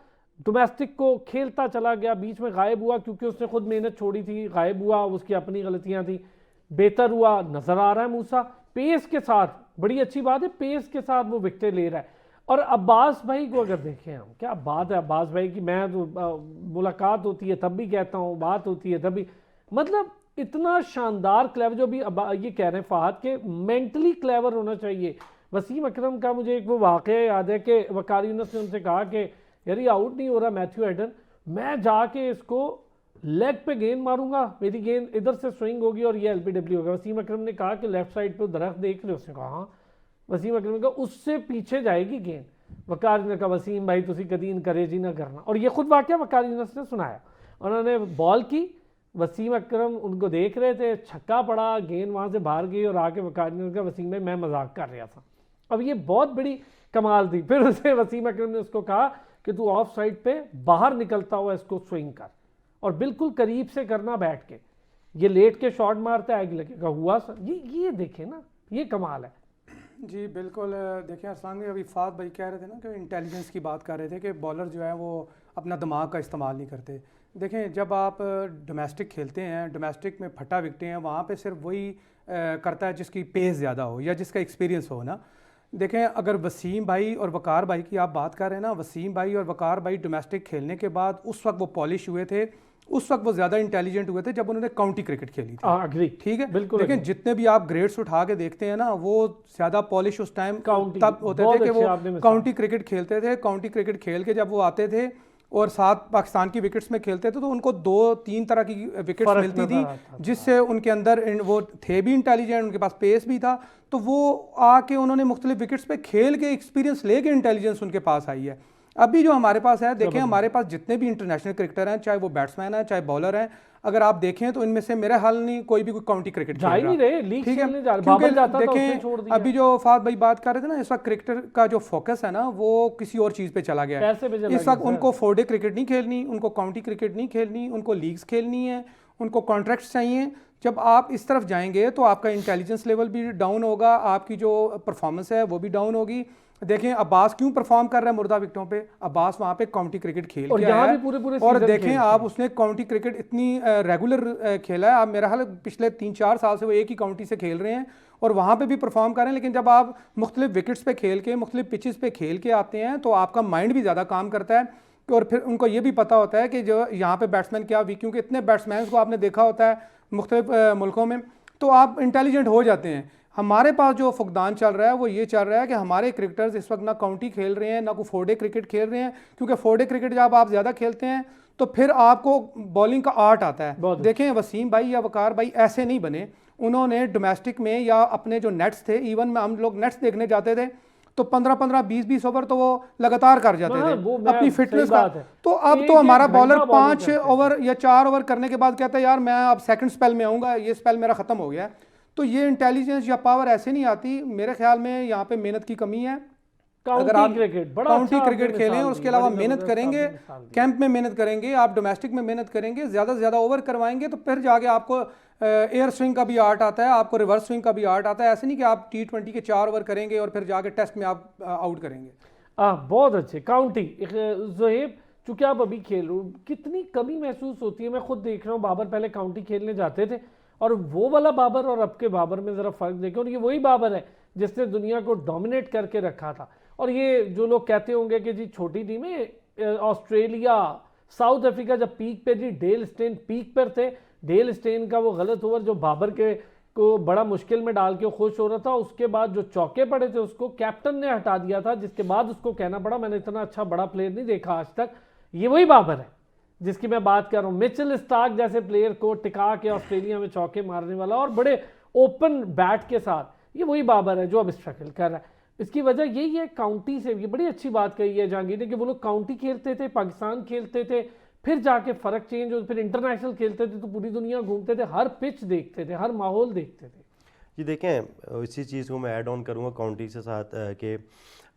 डोमेस्टिक को खेलता चला गया, बीच में गायब हुआ क्योंकि उसने खुद मेहनत छोड़ी थी, गायब हुआ, उसकी अपनी गलतियां थी, बेहतर हुआ नजर आ रहा है मूसा पेस के साथ, बड़ी अच्छी बात है, पेस के साथ वो विकेटें ले रहा है। और अब्बास भाई को अगर देखें हम, क्या बात है अब्बास भाई की, मैं तो मुलाकात होती है तब भी कहता हूँ, बात होती है तब भी, मतलब इतना शानदार क्लेवर, जो भी ये कह रहे हैं फहद के मेंटली क्लेवर होना चाहिए। वसीम अकरम का मुझे एक वो वाकया याद है कि वकार यूनुस ने उनसे कहा कि यार ये आउट नहीं हो रहा मैथ्यू हेडन, मैं जाके इसको लेग पे गेंद मारूंगा, मेरी गेंद इधर से स्विंग होगी और ये एलबीडब्ल्यू होगा। वसीम अकरम ने कहा कि लेफ्ट साइड पे दरख्त देख रहे हो, उसने कहा हाँ। वसीम अकरम ने कहा उससे पीछे जाएगी गेंद। वकार ने कहा वसीम भाई तुसी कदी इनकरेज ही ना करना, और ये खुद वाकया वकार यूनुस ने सुनाया। उन्होंने बॉल की, वसीम अकरम उनको देख रहे थे, छक्का पड़ा, गेंद वहां से बाहर गई और आके वकार ने कहा वसीम भाई मैं मजाक कर रहा था। अब ये बहुत बड़ी कमाल थी। फिर उसे वसीम अकरम ने उसको कहा कि तू ऑफ साइड पे बाहर निकलता हुआ इसको स्विंग कर, और बिल्कुल करीब से करना बैठ के। ये लेट के शॉट मारता है, आगे लगेगा हुआ सर। ये देखे ना, ये कमाल है। जी बिल्कुल। देखिए अरसलान भाई, अभी फात भाई कह रहे थे ना कि इंटेलिजेंस की बात कर रहे थे कि बॉलर जो है वो अपना दिमाग का इस्तेमाल नहीं करते। देखें, जब आप डोमेस्टिक खेलते हैं, डोमेस्टिक में फटा विकटें हैं, वहाँ पे सिर्फ वही करता है जिसकी पेस ज़्यादा हो या जिसका एक्सपीरियंस हो ना। देखें, अगर वसीम भाई और वकार भाई की आप बात कर रहे हैं ना, वसीम भाई और वकार भाई डोमेस्टिक खेलने के बाद उस वक्त वो पॉलिश हुए थे, उस वक्त वो ज़्यादा इंटेलिजेंट हुए थे जब उन्होंने काउंटी क्रिकेट खेली थी। ठीक है, बिल्कुल। लेकिन जितने भी आप ग्रेड्स उठा के देखते हैं ना, वो ज़्यादा पॉलिश उस टाइम तब होते थे कि वो काउंटी क्रिकेट खेलते थे। काउंटी क्रिकेट खेल के जब वो आते थे और साथ पाकिस्तान की विकेट्स में खेलते थे, तो उनको 2-3 तरह की विकेट्स मिलती थी, जिससे उनके अंदर वो थे भी इंटेलिजेंट, उनके पास पेस भी था। तो वो आके उन्होंने मुख्तलिफ विकेट्स पे खेल के एक्सपीरियंस लेके इंटेलिजेंस उनके पास आई है। अभी जो हमारे पास है, देखें हमारे पास जितने भी इंटरनेशनल क्रिकेटर हैं, चाहे वो बैट्समैन हैं चाहे बॉलर हैं, अगर आप देखें तो इनमें से मेरे हाल नहीं कोई भी कोई काउंटी क्रिकेट खेल रहा है। ठीक है, क्योंकि देखें अभी जो फात भाई बात कर रहे थे ना, इस वक्त क्रिकेटर का जो फोकस है ना वो किसी और चीज़ पे चला गया है। इस वक्त उनको 4 डे क्रिकेट नहीं खेलनी, उनको काउंटी क्रिकेट नहीं खेलनी, उनको लीग्स खेलनी है, उनको कॉन्ट्रैक्ट्स चाहिए। जब आप इस तरफ जाएंगे तो आपका इंटेलिजेंस लेवल भी डाउन होगा, आपकी जो परफॉर्मेंस है वो भी डाउन होगी। देखें अब्बास क्यों परफॉर्म कर रहा है मुर्दा विकेटों पे, अब्बास वहाँ पे काउंटी क्रिकेट खेल के आया है, पूरे और देखें आप उसने काउंटी क्रिकेट इतनी रेगुलर खेला है। आप मेरा हाल पिछले 3-4 साल से वो एक ही काउंटी से खेल रहे हैं और वहाँ पे भी परफॉर्म कर रहे हैं। लेकिन जब आप मुख्तलिफ विकेट्स पे खेल के, मुख्तलिफ पिचेस पे खेल के आते हैं तो आपका माइंड भी ज़्यादा काम करता है, और फिर उनको ये भी पता होता है कि जो यहाँ पे बैट्समैन क्या वीक, क्योंकि इतने बैट्समैन को आपने देखा होता है मुख्तलिफ मुल्कों में, तो आप इंटेलिजेंट हो जाते हैं। हमारे पास जो फुकदान चल रहा है वो ये चल रहा है कि हमारे क्रिकेटर्स इस वक्त ना काउंटी खेल रहे हैं, ना कोई 4 डे क्रिकेट खेल रहे हैं, क्योंकि 4 डे क्रिकेट जब आप ज़्यादा खेलते हैं तो फिर आपको बॉलिंग का आर्ट आता है। देखें वसीम भाई या वकार भाई ऐसे नहीं बने, उन्होंने डोमेस्टिक में या अपने जो नेट्स थे, इवन में हम लोग नेट्स देखने जाते थे तो 15-15, 20-20 ओवर तो वो लगातार कर जाते थे अपनी फिटनेस का। तो अब तो हमारा बॉलर 5 ओवर या 4 ओवर करने के बाद कहता है यार मैं अब सेकंड स्पेल में आऊँगा, ये स्पेल मेरा ख़त्म हो गया। तो ये इंटेलिजेंस या पावर ऐसे नहीं आती। मेरे ख्याल में यहाँ पे मेहनत की कमी है। अगर आप काउंटी क्रिकेट खेलें और उसके अलावा मेहनत करेंगे, कैंप में मेहनत करेंगे, आप डोमेस्टिक में मेहनत करेंगे, ज़्यादा से ज़्यादा ओवर करवाएंगे, तो फिर जाके आपको एयर स्विंग का भी आर्ट आता है, आपको रिवर्स स्विंग का भी आर्ट आता है। ऐसे नहीं कि आप T20 के 4 ओवर करेंगे और फिर जाके टेस्ट में आप आउट करेंगे। बहुत अच्छे काउंटी। ज़ोहेब, चूँकि आप अभी खेल रहे हो, कितनी कमी महसूस होती है? मैं खुद देख रहा हूँ, बाबर पहले काउंटी खेलने जाते थे और वो वाला बाबर और अब के बाबर में ज़रा फ़र्क देखें, और ये वही बाबर है जिसने दुनिया को डोमिनेट करके रखा था। और ये जो लोग कहते होंगे कि जी छोटी टीमें, ऑस्ट्रेलिया, साउथ अफ्रीका जब पीक पे, जी डेल स्टेन पीक पर थे, डेल स्टेन का वो गलत ओवर जो बाबर के को बड़ा मुश्किल में डाल के खुश हो रहा था, उसके बाद जो चौके पड़े थे उसको कैप्टन ने हटा दिया था, जिसके बाद उसको कहना पड़ा मैंने इतना अच्छा बड़ा प्लेयर नहीं देखा आज तक। ये वही बाबर है जिसकी मैं बात कर रहा हूँ। मिचेल स्टार्क जैसे प्लेयर को टिका के ऑस्ट्रेलिया में चौके मारने वाला और बड़े ओपन बैट के साथ, ये वही बाबर है जो अब स्ट्रगल कर रहा है। इसकी वजह यही है काउंटी से। ये बड़ी अच्छी बात कही है जहांगीर ने कि वो लोग काउंटी खेलते थे, पाकिस्तान खेलते थे, फिर जाके फ़र्क चेंज हो, फिर इंटरनेशनल खेलते थे तो पूरी दुनिया घूमते थे, हर पिच देखते थे, हर माहौल देखते थे। जी देखें, इसी चीज़ को मैं ऐड ऑन करूँगा काउंटी के साथ कि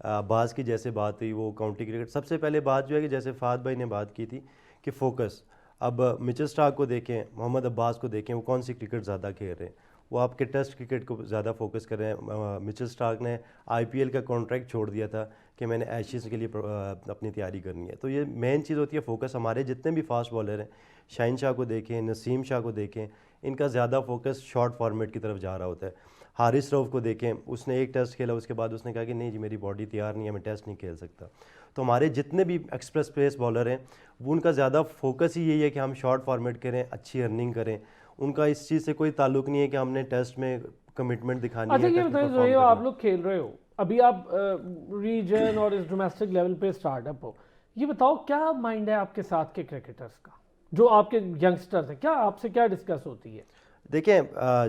अब्बास की जैसे बात हुई वो काउंटी क्रिकेट। सबसे पहले बात जो है कि जैसे फात भाई ने बात की थी कि फोकस, अब मिचेल स्टार्क को देखें, मोहम्मद अब्बास को देखें, वो कौन सी क्रिकेट ज़्यादा खेल रहे हैं, वो आपके टेस्ट क्रिकेट को ज़्यादा फोकस कर रहे हैं। मिचेल स्टार्क ने IPL का कॉन्ट्रैक्ट छोड़ दिया था कि मैंने एशेज़ के लिए अपनी तैयारी करनी है। तो ये मेन चीज़ होती है फोकस। हमारे जितने भी फास्ट बॉलर हैं, शाहीन शाह को देखें, नसीम शाह को देखें, इनका ज़्यादा फोकस शॉर्ट फॉर्मेट की तरफ जा रहा होता है। हारिस रऊफ़ को देखें, उसने एक टेस्ट खेला, उसके बाद उसने कहा कि नहीं जी मेरी बॉडी तैयार नहीं है, मैं टेस्ट नहीं खेल सकता। तो हमारे जितने भी एक्सप्रेस पेस बॉलर हैं वो उनका ज़्यादा फोकस ही यही है कि हम शॉर्ट फॉर्मेट करें, अच्छी अर्निंग करें। उनका इस चीज़ से कोई ताल्लुक नहीं है कि हमने टेस्ट में कमिटमेंट दिखानी है। अच्छा ये बताएं जो आप लोग खेल रहे हो अभी, आप रीजन और इस डोमेस्टिक लेवल पे स्टार्टअप हो, ये बताओ क्या माइंड है आपके साथ के क्रिकेटर्स का, जो आपके यंगस्टर्स हैं, क्या आपसे क्या डिस्कस होती है? देखें,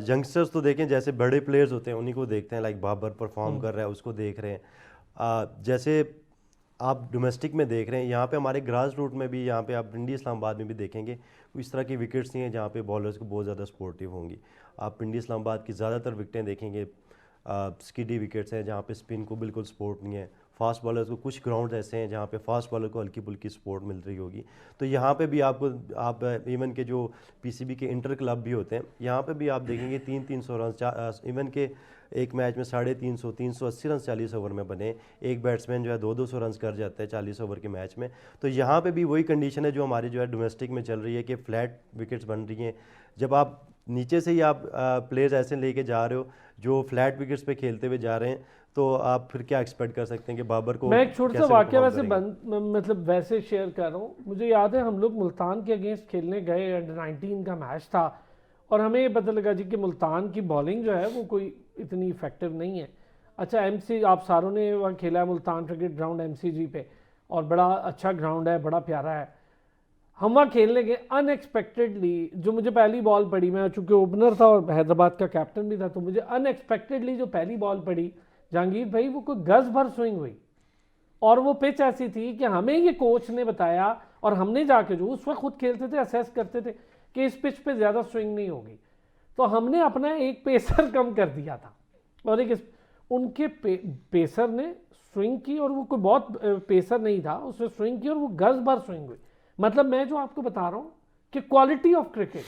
यंगस्टर्स तो देखें, जैसे बड़े प्लेयर्स होते हैं उन्हीं को देखते हैं, लाइक बाबर परफॉर्म कर रहा है उसको देख रहे हैं। जैसे आप डोमेस्टिक में देख रहे हैं, यहाँ पे हमारे ग्रास रूट में भी, यहाँ पे आप पिंडी इस्लामाबाद में भी देखेंगे इस तरह की विकेट्स नहीं हैं जहाँ पे बॉलर्स को बहुत ज़्यादा सपोर्टिव होंगी। आप पिंडी इस्लामाबाद की ज़्यादातर विकेटें देखेंगे स्किडी विकेट्स हैं जहाँ पे स्पिन को बिल्कुल सपोर्ट नहीं है, फास्ट बॉलर्स को कुछ ग्राउंड ऐसे हैं जहाँ पे फास्ट बॉलर को हल्की फुल्की सपोर्ट मिल रही होगी। तो यहाँ पे भी आपको आप इवन के जो पीसीबी के इंटर क्लब भी होते हैं, यहाँ पे भी आप देखेंगे 300 रन, इवन के एक मैच में 350 380 रन 40 ओवर में बने। एक बैट्समैन जो है 200 रन कर जाता है 40 ओवर के मैच में। तो यहाँ पे भी वही कंडीशन है जो हमारी जो है डोमेस्टिक में चल रही है कि फ्लैट विकेट्स बन रही हैं। जब आप नीचे से ही आप प्लेयर्स ऐसे लेके जा रहे हो जो फ्लैट विकेट्स पे खेलते हुए जा रहे हैं, तो आप फिर क्या एक्सपेक्ट कर सकते हैं कि बाबर को मैं एक छोटा सा कैसे वाकया perform वैसे करेंगे? मतलब वैसे शेयर कर रहा हूँ। मुझे याद है हम लोग मुल्तान के अगेंस्ट खेलने गए, अंडर 19 का मैच था, और हमें ये पता लगा जी कि मुल्तान की बॉलिंग जो है वो कोई इतनी इफेक्टिव नहीं है। अच्छा, एमसी आप सारों ने वहाँ खेला है मुल्तान क्रिकेट ग्राउंड MCG पे, और बड़ा अच्छा ग्राउंड है, बड़ा प्यारा है। हम वहाँ खेलने गए, अनएक्सपेक्टेडली जो मुझे पहली बॉल पड़ी, मैं चूँकि ओपनर था और हैदराबाद का कैप्टन भी था, तो मुझे अनएक्सपेक्टेडली जो पहली बॉल पड़ी जहांगीर भाई, वो कोई गज भर स्विंग हुई, और वो पिच ऐसी थी कि हमें ये कोच ने बताया, और हमने जाके जो उस वक्त खुद खेलते थे असेस करते थे कि इस पिच पे ज़्यादा स्विंग नहीं होगी, तो हमने अपना एक पेसर कम कर दिया था, और उनके पेसर ने स्विंग की, और वो कोई बहुत पेसर नहीं था, उसने स्विंग की और वो गज भर स्विंग हुई। मतलब मैं जो आपको बता रहा हूँ कि क्वालिटी ऑफ क्रिकेट।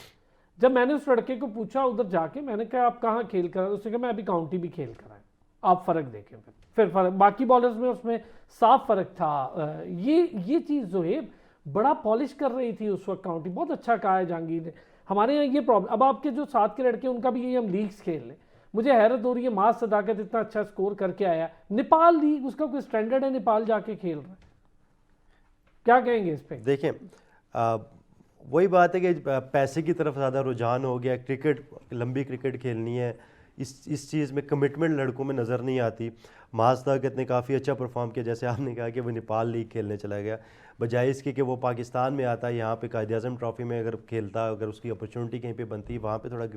जब मैंने उस लड़के को पूछा उधर जाके, मैंने कहा आप कहाँ खेल कर, उसने कहा मैं अभी काउंटी भी खेल कर आया। आप फ़र्क देखें, फिर फ़र्क बाकी बॉलर्स में उसमें साफ फ़र्क था। ये चीज़ ज़ोहेब बड़ा पॉलिश कर रही थी उस वक्त काउंटी, बहुत अच्छा कहा है जहांगीर ने। हमारे यहाँ ये प्रॉब्लम, अब आपके जो साथ के लड़के उनका भी यही, हम लीग्स खेल लें। मुझे हैरत हो रही है, मास सदाकत इतना अच्छा स्कोर करके आया, नेपाल लीग उसका कोई स्टैंडर्ड है, नेपाल जाके खेल रहा है, क्या कहेंगे इस पे? देखें, वही बात है कि पैसे की तरफ ज़्यादा रुझान हो गया, क्रिकेट लंबी क्रिकेट खेलनी है, इस चीज़ में कमिटमेंट लड़कों में नज़र नहीं आती। माज ताकत ने काफ़ी अच्छा परफॉर्म किया, जैसे आपने कहा कि वो नेपाल लीग खेलने चला गया, बजाय इसके कि वो पाकिस्तान में आता, यहाँ पे कायद आज़म ट्रॉफी में अगर खेलता, अगर उसकी अपॉर्चुनिटी कहीं पे बनती, वहाँ पे थोड़ा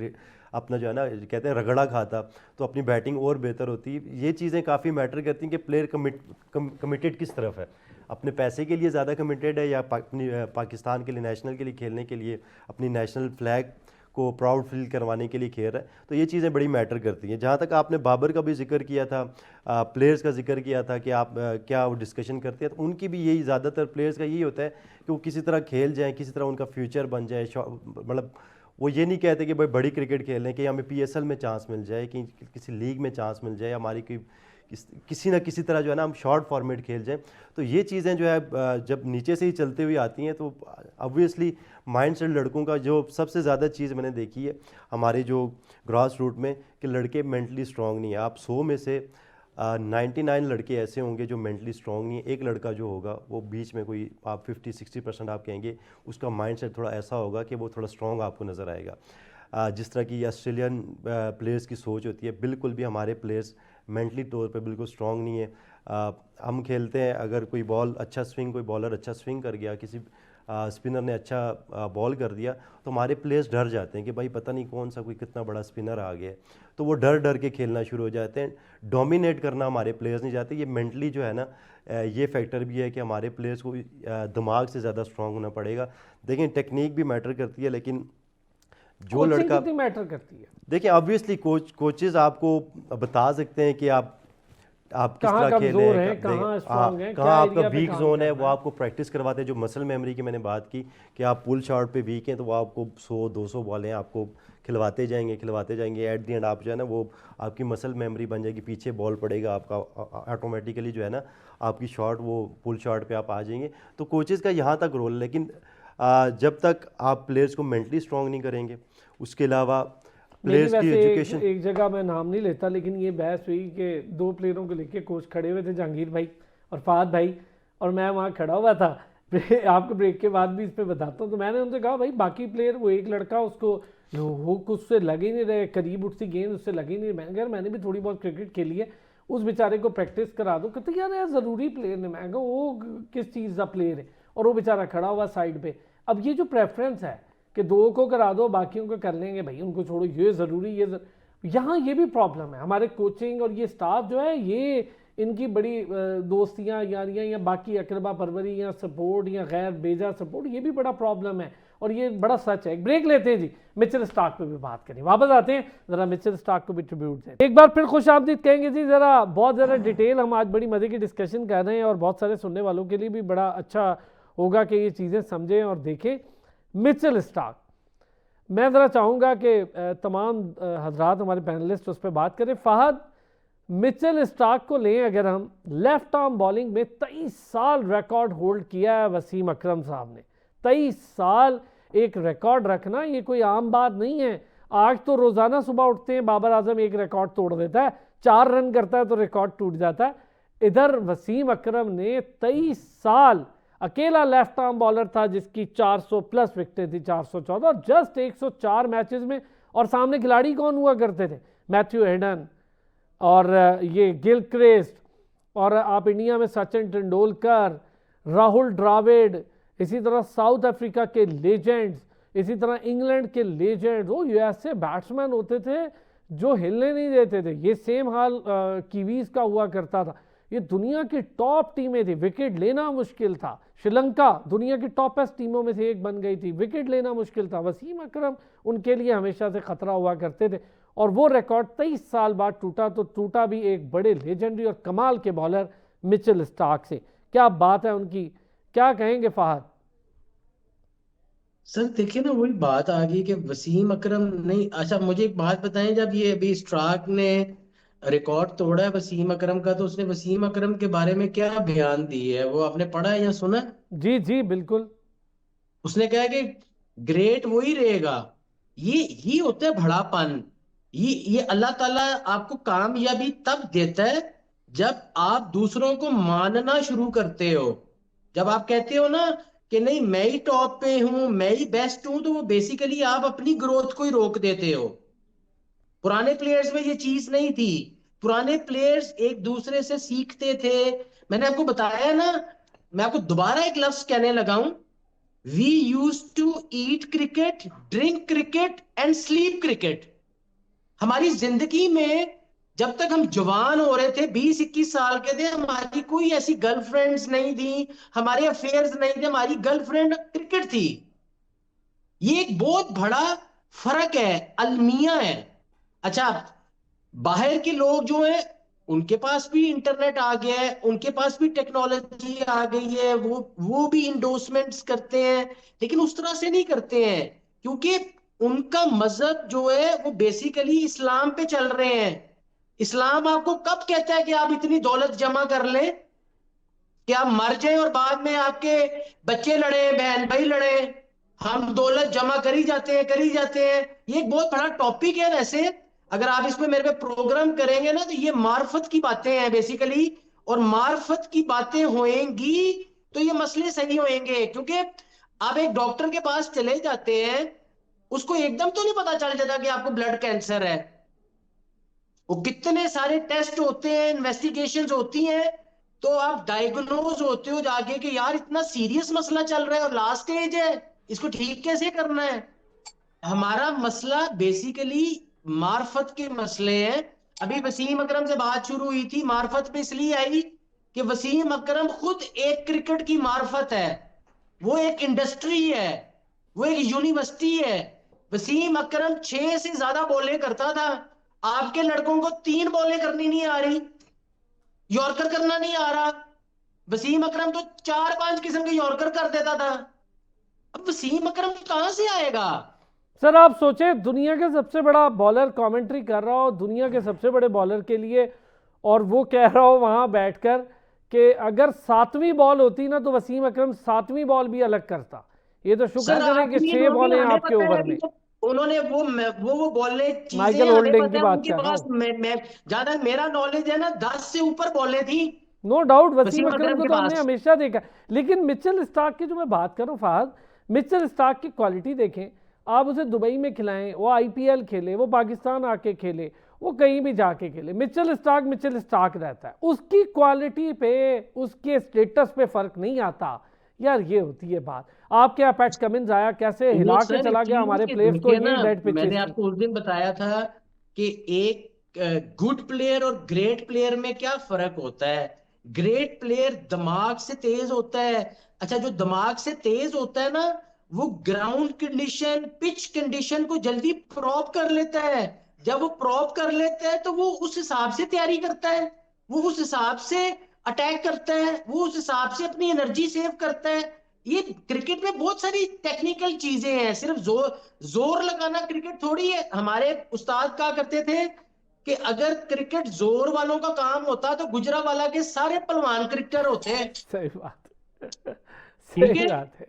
अपना जो है ना कहते हैं रगड़ा खाता, तो अपनी बैटिंग और बेहतर होती। ये चीज़ें काफ़ी मैटर करती हैं कि प्लेयर कमिटेड किस तरफ है, अपने पैसे के लिए ज़्यादा कमिटेड है या अपनी पाकिस्तान के लिए, नेशनल के लिए खेलने के लिए, अपनी नेशनल फ्लैग को प्राउड फील करवाने के लिए खेल रहा है। तो ये चीज़ें बड़ी मैटर करती हैं। जहाँ तक आपने बाबर का भी जिक्र किया था, प्लेयर्स का जिक्र किया था कि आप क्या वो डिस्कशन करते हैं, तो उनकी भी यही, ज़्यादातर प्लेयर्स का यही होता है कि वो किसी तरह खेल जाएँ, किसी तरह उनका फ्यूचर बन जाए। मतलब वो ये नहीं कहते कि भाई बड़ी क्रिकेट खेल लें, कि हमें PSL में चांस मिल जाए, कि किसी लीग में चांस मिल जाए, हमारी किसी ना किसी तरह जो है ना हम शॉर्ट फॉर्मेट खेल जाएं। तो ये चीज़ें जो है जब नीचे से ही चलते हुए आती हैं, तो ऑब्वियसली माइंडसेट लड़कों का जो सबसे ज़्यादा चीज़ मैंने देखी है हमारे जो ग्रास रूट में, कि लड़के मेंटली स्ट्रांग नहीं है। आप 100 में से 99 लड़के ऐसे होंगे जो मेंटली स्ट्रांग नहीं है। एक लड़का जो होगा वो बीच में कोई, आप 50-60% आप कहेंगे उसका माइंडसेट थोड़ा ऐसा होगा कि वो थोड़ा स्ट्रांग आपको नज़र आएगा। जिस तरह की ऑस्ट्रेलियन प्लेयर्स की सोच होती है, बिल्कुल भी हमारे प्लेयर्स मेंटली तौर पे बिल्कुल स्ट्रांग नहीं है। हम खेलते हैं, अगर कोई बॉल अच्छा स्विंग, कोई बॉलर अच्छा स्विंग कर गया, किसी स्पिनर ने अच्छा बॉल कर दिया, तो हमारे प्लेयर्स डर जाते हैं कि भाई पता नहीं कौन सा कोई कितना बड़ा स्पिनर आ गया है, तो वो डर डर के खेलना शुरू हो जाते हैं। डोमिनेट करना हमारे प्लेयर्स नहीं चाहते। ये मेंटली जो है ना, ये फैक्टर भी है कि हमारे प्लेयर्स को दिमाग से ज़्यादा स्ट्रांग होना पड़ेगा। देखिए टेक्निक भी मैटर करती है, लेकिन जो लड़का मैटर करती है, देखिए ऑब्वियसली कोचेज आपको बता सकते हैं कि आप किस तरह खेले हैं, कहाँ आपका वीक जोन है, वो आपको प्रैक्टिस करवाते हैं। जो मसल मेमोरी की मैंने बात की कि आप पुल शॉट पे वीक हैं, तो वो आपको 100-200 बॉलें आपको खिलवाते जाएंगे एट दी एंड आप जो है ना वो आपकी मसल मेमोरी बन जाएगी, पीछे बॉल पड़ेगा आपका, ऑटोमेटिकली जो है ना आपकी शॉट वो पुल शॉट पे आप आ जाएंगे। तो कोचेज़ का यहाँ तक रोल है, लेकिन जब तक आप प्लेयर्स को मेंटली स्ट्रांग नहीं करेंगे, उसके अलावा प्लेयर्स की एजुकेशन। एक जगह मैं नाम नहीं लेता, लेकिन ये बहस हुई कि 2 प्लेयरों को लेके कोच खड़े हुए थे, जहांगीर भाई और फहद भाई, और मैं वहाँ खड़ा हुआ था। आपको ब्रेक के बाद भी इस पर बताता हूँ। तो मैंने उनसे कहा भाई बाकी प्लेयर, वो एक लड़का उसको हुक उससे लगे नहीं रहे, करीब उठती गेंद उससे लगी नहीं रही। मैंने भी थोड़ी बहुत क्रिकेट खेली है, उस बेचारे को प्रैक्टिस करा दो। कहते यार ज़रूरी प्लेयर ने। मैं कहा वो किस चीज़ का प्लेयर है, और वो बेचारा खड़ा हुआ साइड पे। अब ये जो प्रेफरेंस है कि 2 को करा दो, बाकियों को कर लेंगे, भाई उनको छोड़ो, ये ज़रूरी, यहाँ ये भी प्रॉब्लम है। हमारे कोचिंग और ये स्टाफ जो है, इनकी बड़ी दोस्तियां यारियां या बाकी अकरबा परवरी या सपोर्ट या गैर बेजा सपोर्ट, ये भी बड़ा प्रॉब्लम है और ये बड़ा सच है। एक ब्रेक लेते हैं जी, मिचेल स्टार्क पे भी बात करें, वापस आते हैं, जरा मिचेल स्टार्क को भी ट्रिब्यूट दें। एक बार फिर खुश आमदीद कहेंगे जी, जरा बहुत ज़्यादा डिटेल हम आज बड़ी मज़े की डिस्कशन कर रहे हैं और बहुत सारे सुनने वालों के लिए भी बड़ा अच्छा होगा कि ये चीज़ें समझें और देखें। मिचेल स्टार्क, मैं ज़रा चाहूँगा कि तमाम हजरात हमारे पैनलिस्ट उस पर बात करें। फहद, मिचेल स्टार्क को लें अगर हम, लेफ्ट आर्म बॉलिंग में 23 साल रिकॉर्ड होल्ड किया है वसीम अकरम साहब ने। 23 साल एक रिकॉर्ड रखना ये कोई आम बात नहीं है। आज तो रोज़ाना सुबह उठते हैं, बाबर आजम एक रिकॉर्ड तोड़ देता है, 4 रन करता है तो रिकॉर्ड टूट जाता है। इधर वसीम अकरम ने 23 साल अकेला लेफ्ट आर्म बॉलर था जिसकी 400 प्लस विकेटें थी, 414, और जस्ट 104 मैचेस में। और सामने खिलाड़ी कौन हुआ करते थे? मैथ्यू हेडन और ये गिलक्रिस्ट, और आप इंडिया में सचिन तेंदुलकर, राहुल द्रविड़, इसी तरह साउथ अफ्रीका के लेजेंड्स, इसी तरह इंग्लैंड के लेजेंड्स। वो यूएसए बैट्समैन होते थे जो हिलने नहीं देते थे। ये सेम हाल कीवीज का हुआ करता था। ये दुनिया की टॉप टीमें थी, विकेट लेना मुश्किल था। श्रीलंका दुनिया की टॉपेस्ट टीमों में से एक बन गई थी, विकेट लेना मुश्किल था। वसीम अकरम उनके लिए हमेशा से खतरा हुआ करते थे और वो रिकॉर्ड 23 साल बाद टूटा, तो टूटा भी एक बड़े लेजेंडरी और कमाल के बॉलर मिचेल स्टार्क से। क्या बात है उनकी, क्या कहेंगे फहद? सर देखिए ना, वही बात आ गई कि वसीम अकरम नहीं। अच्छा मुझे एक बात बताएं, जब ये अभी स्टार्क ने रिकॉर्ड तोड़ा है वसीम अकरम का, तो उसने वसीम अकरम के बारे में क्या बयान दी है, वो आपने पढ़ा है या सुना है? जी जी बिल्कुल। उसने कहा कि ग्रेट वही रहेगा। ये होता है बड़ापन। ये अल्लाह ताला आपको कामयाबी तब देता है जब आप दूसरों को मानना शुरू करते हो। जब आप कहते हो ना कि नहीं मैं ही टॉप पे हूं, मैं ही बेस्ट हूं, तो वो बेसिकली आप अपनी ग्रोथ को ही रोक देते हो। पुराने प्लेयर्स में ये चीज नहीं थी। पुराने प्लेयर्स एक दूसरे से सीखते थे। मैंने आपको बताया ना, मैं आपको दोबारा एक लफ्ज कहने लगा हूं, we used to eat cricket, drink cricket and sleep cricket. हमारी जिंदगी में जब तक हम जवान हो रहे थे, 20-21 साल के थे, हमारी कोई ऐसी गर्लफ्रेंड्स नहीं थी, हमारे अफेयर्स नहीं थे, हमारी गर्लफ्रेंड क्रिकेट थी। ये एक बहुत बड़ा फर्क है, अलमिया है। अच्छा, बाहर के लोग जो हैं उनके पास भी इंटरनेट आ गया है, उनके पास भी टेक्नोलॉजी आ गई है, वो भी इंडोर्समेंट्स करते हैं, लेकिन उस तरह से नहीं करते हैं क्योंकि उनका मजहब जो है वो बेसिकली इस्लाम पे चल रहे हैं। इस्लाम आपको कब कहता है कि आप इतनी दौलत जमा कर लें कि आप मर जाएं और बाद में आपके बच्चे लड़े, बहन भाई लड़े, हम दौलत जमा करी जाते हैं करी जाते हैं। ये एक बहुत बड़ा टॉपिक है। वैसे अगर आप इसमें मेरे पे प्रोग्राम करेंगे ना, तो ये मार्फत की बातें हैं बेसिकली, और मार्फत की बातें होएंगी तो ये मसले सही होएंगे। क्योंकि आप एक डॉक्टर के पास चले जाते हैं, उसको एकदम तो नहीं पता चल जाता कि आपको ब्लड कैंसर है। वो कितने सारे टेस्ट होते हैं, इन्वेस्टिगेशंस होती हैं, तो आप डायग्नोज होते हो जाके कि यार इतना सीरियस मसला चल रहा है और लास्ट स्टेज है, इसको ठीक कैसे करना है। हमारा मसला बेसिकली मार्फत के मसले हैं। अभी वसीम अकरम से बात शुरू हुई थी, मार्फत पे इसलिए आई कि वसीम अकरम खुद एक क्रिकेट की मार्फत है, वो एक इंडस्ट्री है, वो एक यूनिवर्सिटी है। वसीम अकरम 6 से ज्यादा बॉलें करता था। आपके लड़कों को 3 बॉलें करनी नहीं आ रही, यॉर्कर करना नहीं आ रहा। वसीम अकरम तो 4-5 किस्म के यॉर्कर कर देता था। अब वसीम अकरम कहां से आएगा? सर आप सोचे दुनिया के सबसे बड़ा बॉलर कमेंट्री कर रहा हो दुनिया के सबसे बड़े बॉलर के लिए, और वो कह रहा हो वहां बैठकर कि अगर 7वीं बॉल होती ना तो वसीम अकरम 7वीं बॉल भी अलग करता। ये तो शुक्र करें कि 6 बॉलें आपके ओवर में। उन्होंने वो बोले माइकल होल्डिंग की बात कर रहा हूं। मैं ज्यादा मेरा नॉलेज है ना, 10 से ऊपर बॉलें थी। नो डाउट वसीम अकरम अकरम को के तो हमने पास। हमेशा देखा, लेकिन मिचेल स्टार्क की जो मैं बात करूं फहद, मिचेल स्टार्क की क्वालिटी देखें। आप उसे दुबई में खिलाएं, वो आईपीएल खेले, वो पाकिस्तान आके खेले, वो कहीं भी जाके खेले, मिचेल स्टार्क रहता है। उसकी क्वालिटी पे, उसके स्टेटस पे फर्क नहीं आता। यार ये होती है बात। आप क्या पैट कमिंस आया, कैसे हिला के चला गया हमारे प्लेयर्स को, ये डेड पिचेस मैंने आपको उस दिन बताया था कि एक गुड प्लेयर और ग्रेट प्लेयर में क्या फर्क होता है? ग्रेट प्लेयर दिमाग से तेज होता है। अच्छा, जो दिमाग से तेज होता है ना, वो ग्राउंड कंडीशन, पिच कंडीशन को जल्दी प्रॉप कर लेता है। जब वो प्रॉप कर लेता है तो वो उस हिसाब से तैयारी करता है, वो उस हिसाब से अटैक करता है, वो उस हिसाब से अपनी एनर्जी सेव करता है। ये क्रिकेट में बहुत सारी टेक्निकल चीजें हैं, सिर्फ जोर जोर लगाना क्रिकेट थोड़ी है। हमारे उस्ताद कहा करते थे कि अगर क्रिकेट जोर वालों का काम होता तो गुजरावाला के सारे पहलवान क्रिकेटर होते हैं। सही बात ठीक सही है। बात है।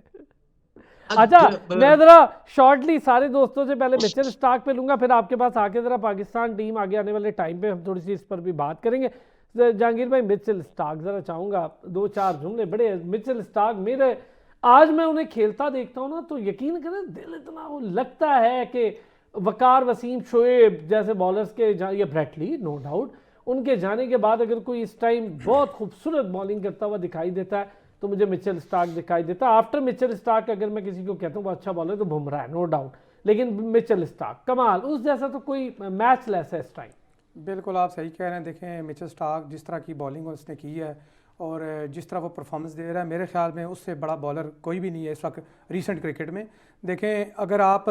अच्छा, मैं जरा शॉर्टली सारे दोस्तों से पहले मिचेल स्टार्क पे लूंगा, फिर आपके पास आके जरा पाकिस्तान टीम आगे आने वाले टाइम पे हम थोड़ी सी इस पर भी बात करेंगे। जहांगीर भाई, मिचेल स्टार्क जरा चाहूंगा 2-4 जुमले बड़े। मिचेल स्टार्क मेरे, आज मैं उन्हें खेलता देखता हूँ ना तो यकीन करें दिल इतना वो लगता है कि वकार वसीम, शोएब जैसे बॉलर्स के या ब्रेटली, नो डाउट, उनके जाने के बाद अगर कोई इस टाइम बहुत खूबसूरत बॉलिंग करता हुआ दिखाई देता है तो मुझे मिचेल स्टार्क दिखाई देता है। आफ्टर मिचेल स्टार्क अगर मैं किसी को कहता हूँ वो अच्छा बॉलर तो बुमराह है, नो डाउट, लेकिन मिचेल स्टार्क कमाल, उस जैसा तो कोई मैच लेस है इस टाइम। बिल्कुल आप सही कह रहे हैं। देखें मिचेल स्टार्क जिस तरह की बॉलिंग उसने की है और जिस तरह वो परफॉर्मेंस दे रहा है, मेरे ख्याल में उससे बड़ा बॉलर कोई भी नहीं है इस वक्त रीसेंट क्रिकेट में। देखें अगर आप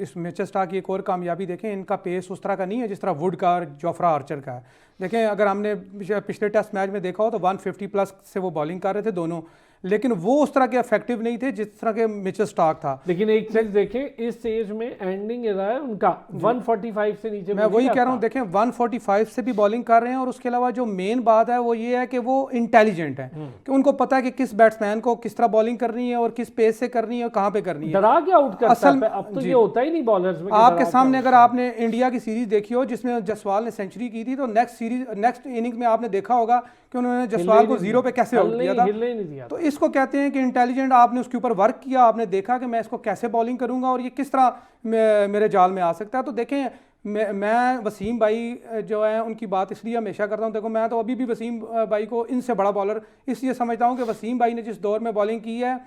इस मिचेल स्टार्क की एक और कामयाबी देखें, इनका पेस उस तरह का नहीं है जिस तरह वुड का और जोफ्रा आर्चर का है। देखें अगर हमने पिछले टेस्ट मैच में देखा हो तो 150 प्लस से वो बॉलिंग कर रहे थे दोनों, लेकिन वो उस तरह के इफेक्टिव नहीं थे जिस तरह के मिचेल स्टार्क था। लेकिन एक चीज देखें, इस एज में एंडिंग रहा है उनका 145 से नीचे। मैं वही कह रहा हूँ, देखें 145 से भी बॉलिंग कर रहे हैं और उसके अलावा जो मेन बात है वो ये है कि वो इंटेलिजेंट है, कि उनको पता है कि किस बैट्समैन को किस तरह बॉलिंग करनी है और किस पेस से करनी है और कहाँ पे करनी है। डरा के आउट करता असल है, अब तो ये होता ही नहीं बॉलर्स में। आपके सामने अगर आपने इंडिया की सीरीज देखी हो जिसमें जसवाल ने सेंचुरी की थी, तो नेक्स्ट इनिंग्स में आपने देखा होगा कि उन्होंने जसवाल को 0 पे कैसे आउट किया था। तो इसको कहते हैं कि इंटेलिजेंट, आपने उसके ऊपर वर्क किया, आपने देखा कि मैं इसको कैसे बॉलिंग करूंगा और ये किस तरह मेरे जाल में आ सकता है। तो देखें मैं वसीम भाई जो है उनकी बात इसलिए हमेशा करता हूँ, देखो मैं तो अभी भी वसीम भाई को इनसे बड़ा बॉलर इसलिए समझता हूँ कि वसीम भाई ने जिस दौर में बॉलिंग की है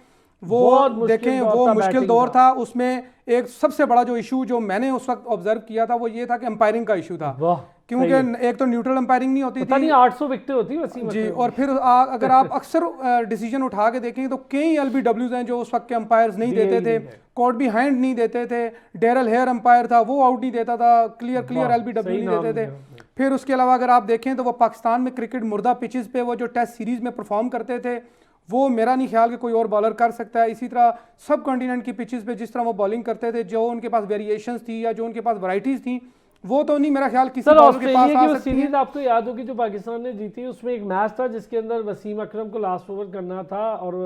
वो देखें वो मुश्किल दौर था। उसमें एक सबसे बड़ा जो इशू जो मैंने उस वक्त ऑब्जर्व किया था वो ये था कि अंपायरिंग का इशू था, क्योंकि एक तो न्यूट्रल अंपायरिंग नहीं होती थी, 800 विकेटें होती वसीम जी, और फिर अगर आप अक्सर डिसीजन उठा के देखेंगे तो कई LBWs हैं जो उस वक्त के अंपायर्स नहीं देते थे, कोर्ट भी हैंड नहीं देते थे। डेरल हेयर अंपायर था, वो आउट नहीं देता था, क्लियर LBW नहीं देते थे। फिर उसके अलावा अगर आप देखें तो वो पाकिस्तान में क्रिकेट मुर्दा पिचेस पे वो जो टेस्ट सीरीज में परफॉर्म करते थे वो मेरा नहीं ख्याल कि कोई और बॉलर कर सकता है। इसी तरह सब कॉन्टिनेंट की पिचेस पे जिस तरह वो बॉलिंग करते थे, जो उनके पास वेरिएशंस थी या जो उनके पास वैरायटीज थी, वो तो नहीं मेरा ख्याल किसी बॉलर के पास आ सकती है। सीरीज आपको याद होगी जो पाकिस्तान ने जीती, उसमें एक मैच था जिसके अंदर वसीम अकरम को लास्ट ओवर करना था और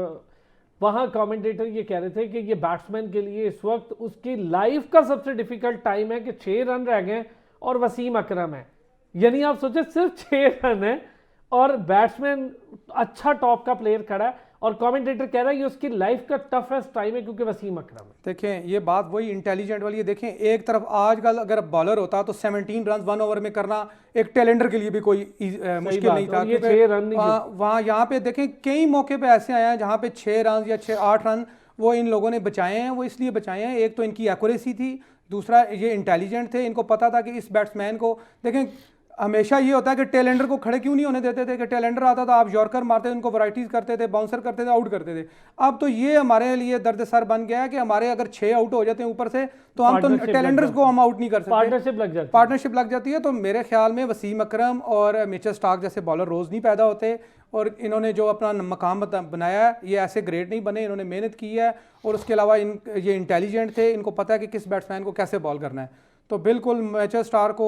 वहां कमेंटेटर ये कह रहे थे कि ये बैट्समैन के लिए इस वक्त उसकी लाइफ का सबसे डिफिकल्ट टाइम है कि 6 रन रह गए और वसीम अकरम है। यानी आप सोचे सिर्फ 6 रन है और बैट्समैन अच्छा टॉप का प्लेयर खड़ा है और कमेंटेटर कह रहा है ये उसकी लाइफ का टफेस्ट टाइम है क्योंकि वसीम अकरम है। देखें ये बात वही इंटेलिजेंट वाली है। देखें एक तरफ आजकल अगर बॉलर होता तो 17 रन 1 ओवर में करना एक टेलेंडर के लिए भी कोई मुश्किल नहीं था, क्योंकि वहाँ यहाँ पे देखें कई मौके पे ऐसे आए हैं जहाँ पे 6 रन या 8 रन वो इन लोगों ने बचाए हैं। वो इसलिए बचाए हैं, एक तो इनकी एक्यूरेसी थी, दूसरा ये इंटेलिजेंट थे, इनको पता था कि इस बैट्समैन को देखें हमेशा ये होता है कि टेलेंडर को खड़े क्यों नहीं होने देते थे, कि टेलेंडर आता था आप यॉर्कर मारते थे, उनको वैराइटीज करते थे, बाउंसर करते थे, आउट करते थे। अब तो ये हमारे लिए दर्द सर बन गया है कि हमारे अगर 6 आउट हो जाते हैं ऊपर से तो हम तो टेलेंडर्स को हम आउट नहीं कर सकते, पार्टनरशिप लग जाती है। तो मेरे ख्याल में वसीम अकरम और मिचेल स्टार्क जैसे बॉलर रोज नहीं पैदा होते और इन्होंने जो अपना मकाम बनाया है ये ऐसे ग्रेट नहीं बने, इन्होंने मेहनत की है और उसके अलावा ये इंटेलिजेंट थे, इनको पता है कि किस बैट्समैन को कैसे बॉल करना है। तो बिल्कुल मिचेल स्टार्क को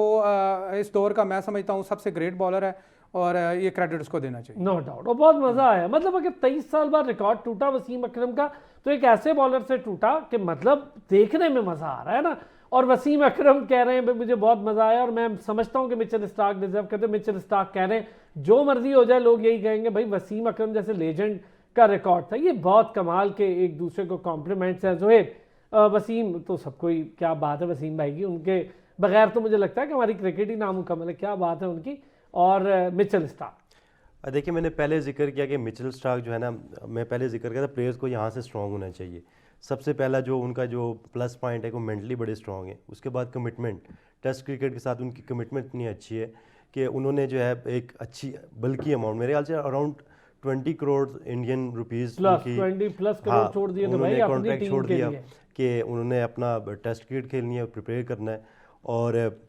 इस दौर का मैं समझता हूँ सबसे ग्रेट बॉलर है और ये क्रेडिट उसको देना चाहिए, नो डाउट। और बहुत मजा आया, मतलब अगर 23 साल बाद रिकॉर्ड टूटा वसीम अकरम का तो एक ऐसे बॉलर से टूटा कि मतलब देखने में मजा आ रहा है ना। और वसीम अकरम कह रहे हैं मुझे बहुत मजा आया और मैं समझता हूँ कि मिचेल स्टार्क डिजर्व करते हैं। मिचेल स्टार्क कह रहे हैं जो मर्जी हो जाए लोग यही कहेंगे भाई वसीम अकरम जैसे लेजेंड का रिकॉर्ड था। ये बहुत कमाल के एक दूसरे को कॉम्प्लीमेंट्स हैं। जोहेब, वसीम तो सबको ही, क्या बात है वसीम भाई की, उनके बगैर तो मुझे लगता है कि हमारी क्रिकेट ही नामुकम्मल है, क्या बात है उनकी। और मिचेल स्टार्क, देखिए मैंने पहले जिक्र किया कि मिचेल स्टार्क जो है ना, मैं पहले जिक्र किया था प्लेयर्स को यहाँ से स्ट्रॉन्ग होना चाहिए। सबसे पहला जो उनका जो प्लस पॉइंट है वो मेंटली बड़े स्ट्रॉन्ग है। उसके बाद कमिटमेंट, टेस्ट क्रिकेट के साथ उनकी कमिटमेंट इतनी अच्छी है कि उन्होंने जो है एक अच्छी बल्कि अमाउंट, मेरे ख्याल से around 20 crore Indian rupees plus 20+ crore छोड़ दिए थे भाई अपनी कॉन्ट्रैक्ट टीम छोड़ के दिया लिए। कि उन्होंने अपना टेस्ट क्रिकेट खेलनी है, प्रिपेयर करना है। और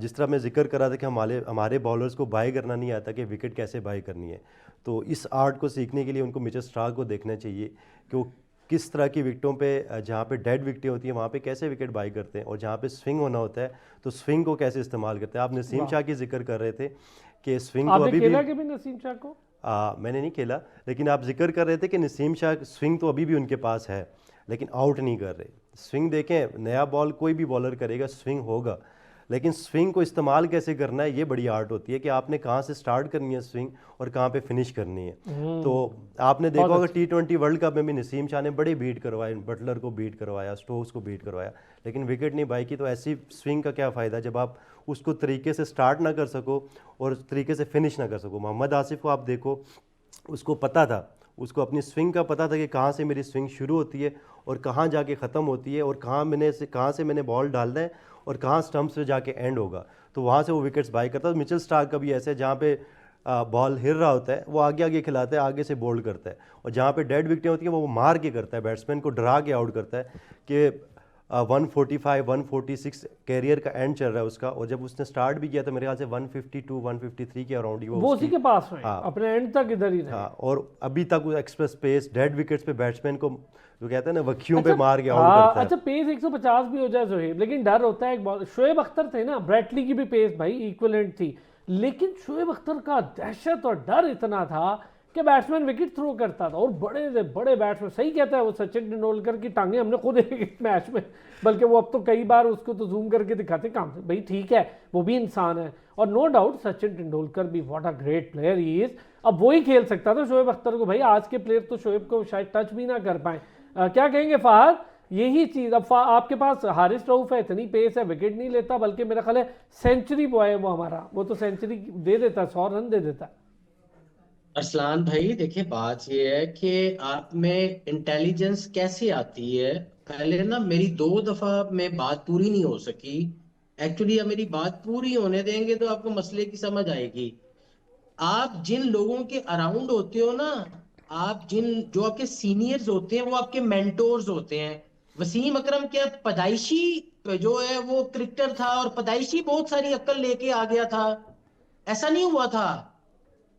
जिस तरह मैं जिक्र कर रहा था कि हमारे बॉलर्स को बाय करना नहीं आता कि विकेट कैसे बाय करनी है, तो इस आर्ट को सीखने के लिए उनको मिचेल स्टार्क को देखना चाहिए कि वो किस तरह की विकेटों पे, जहाँ पे डेड विकेटें होती हैं वहाँ पे कैसे विकेट बाय करते हैं, और जहाँ पे स्विंग होना होता है तो स्विंग को कैसे इस्तेमाल करते हैं। आप नसीम शाह की जिक्र कर रहे थे कि स्विंग तो आपने अभी खेला भी कि भी नसीम शाह को? मैंने नहीं खेला, लेकिन आप जिक्र कर रहे थे कि नसीम शाह स्विंग तो अभी भी उनके पास है, लेकिन आउट नहीं कर रहे। स्विंग देखें, नया बॉल कोई भी बॉलर करेगा स्विंग होगा, लेकिन स्विंग को इस्तेमाल कैसे करना है ये बड़ी आर्ट होती है कि आपने कहाँ से स्टार्ट करनी है स्विंग और कहाँ पे फिनिश करनी है। तो आपने देखा होगा T20 वर्ल्ड कप में भी नसीम शाह ने बड़े बीट करवाए, बटलर को बीट करवाया, स्टोक्स को बीट करवाया, लेकिन विकेट नहीं बाई की। तो ऐसी स्विंग का क्या फ़ायदा जब आप उसको तरीके से स्टार्ट ना कर सको और तरीके से फिनिश ना कर सको। मोहम्मद आसिफ को आप देखो, उसको पता था, उसको अपनी स्विंग का पता था कि कहाँ से मेरी स्विंग शुरू होती है और कहाँ जाके ख़त्म होती है, और कहाँ से मैंने बॉल डालना है और कहाँ स्टम्प्स पे जाके एंड होगा, तो वहाँ से वो विकेट्स बाय करता है। मिचेल स्टार्क का भी ऐसे है, जहाँ पे बॉल हिल रहा होता है वो आगे आगे खिलाता है, आगे से बोल्ड करता है, और जहाँ पे डेड विकेटें होती हैं वो मार के करता है, बैट्समैन को डरा के आउट करता है कि 145 146 कैरियर का एंड चल रहा है उसका। और जब उसने स्टार्ट भी किया तो मेरे ख्याल से 152 153 के अराउंड ही वो उसी के पास रहे, अपने एंड तक इधर ही रहे। हाँ, और अभी तक वो एक्सप्रेस पेस डेड विकेट्स पे बैट्समैन को जो कहते हैं ना वक्कियों पे मार के आउट करता है। अच्छा, पेस 150 भी हो जाए जोहेब, लेकिन डर होता है एक बॉल। शोएब अख्तर थे ना, ब्रैटली की भी पेस भाई इक्विवेलेंट थी, लेकिन शोएब अख्तर का दहशत और डर इतना था कि बैट्समैन विकेट थ्रो करता था, और बड़े से बड़े बैट्समैन, सही कहता है वो सचिन तेंदुलकर की टांगे हमने खुद एक मैच में, बल्कि वो अब तो कई बार उसको तो जूम करके दिखाते काम से, भाई ठीक है वो भी इंसान है। और नो डाउट सचिन तेंदुलकर भी what a great player he is, अब वो ही खेल सकता था शोएब अख्तर को, भाई आज के प्लेयर तो शोएब को शायद टच भी ना कर पाए। क्या कहेंगे फहद, यही चीज अब आपके पास हारिस रऊफ है, इतनी पेस है, विकेट नहीं लेता, बल्कि मेरा ख्याल है सेंचुरी बॉय है वो हमारा, वो तो सेंचुरी दे देता है, 100 रन दे देता है। अरसलान भाई देखिए, बात यह है कि आप में इंटेलिजेंस कैसे आती है। पहले ना मेरी 2 दफा में बात पूरी नहीं हो सकी। एक्चुअली अब मेरी बात पूरी होने देंगे तो आपको मसले की समझ आएगी। आप जिन लोगों के अराउंड होते हो ना, आप जो आपके सीनियर्स होते हैं वो आपके मेंटोर्स होते हैं। वसीम अकरम क्या पैदाइशी जो है वो क्रिकेटर था, और पैदाइशी बहुत सारी अक्ल लेके आ गया था, ऐसा नहीं हुआ था।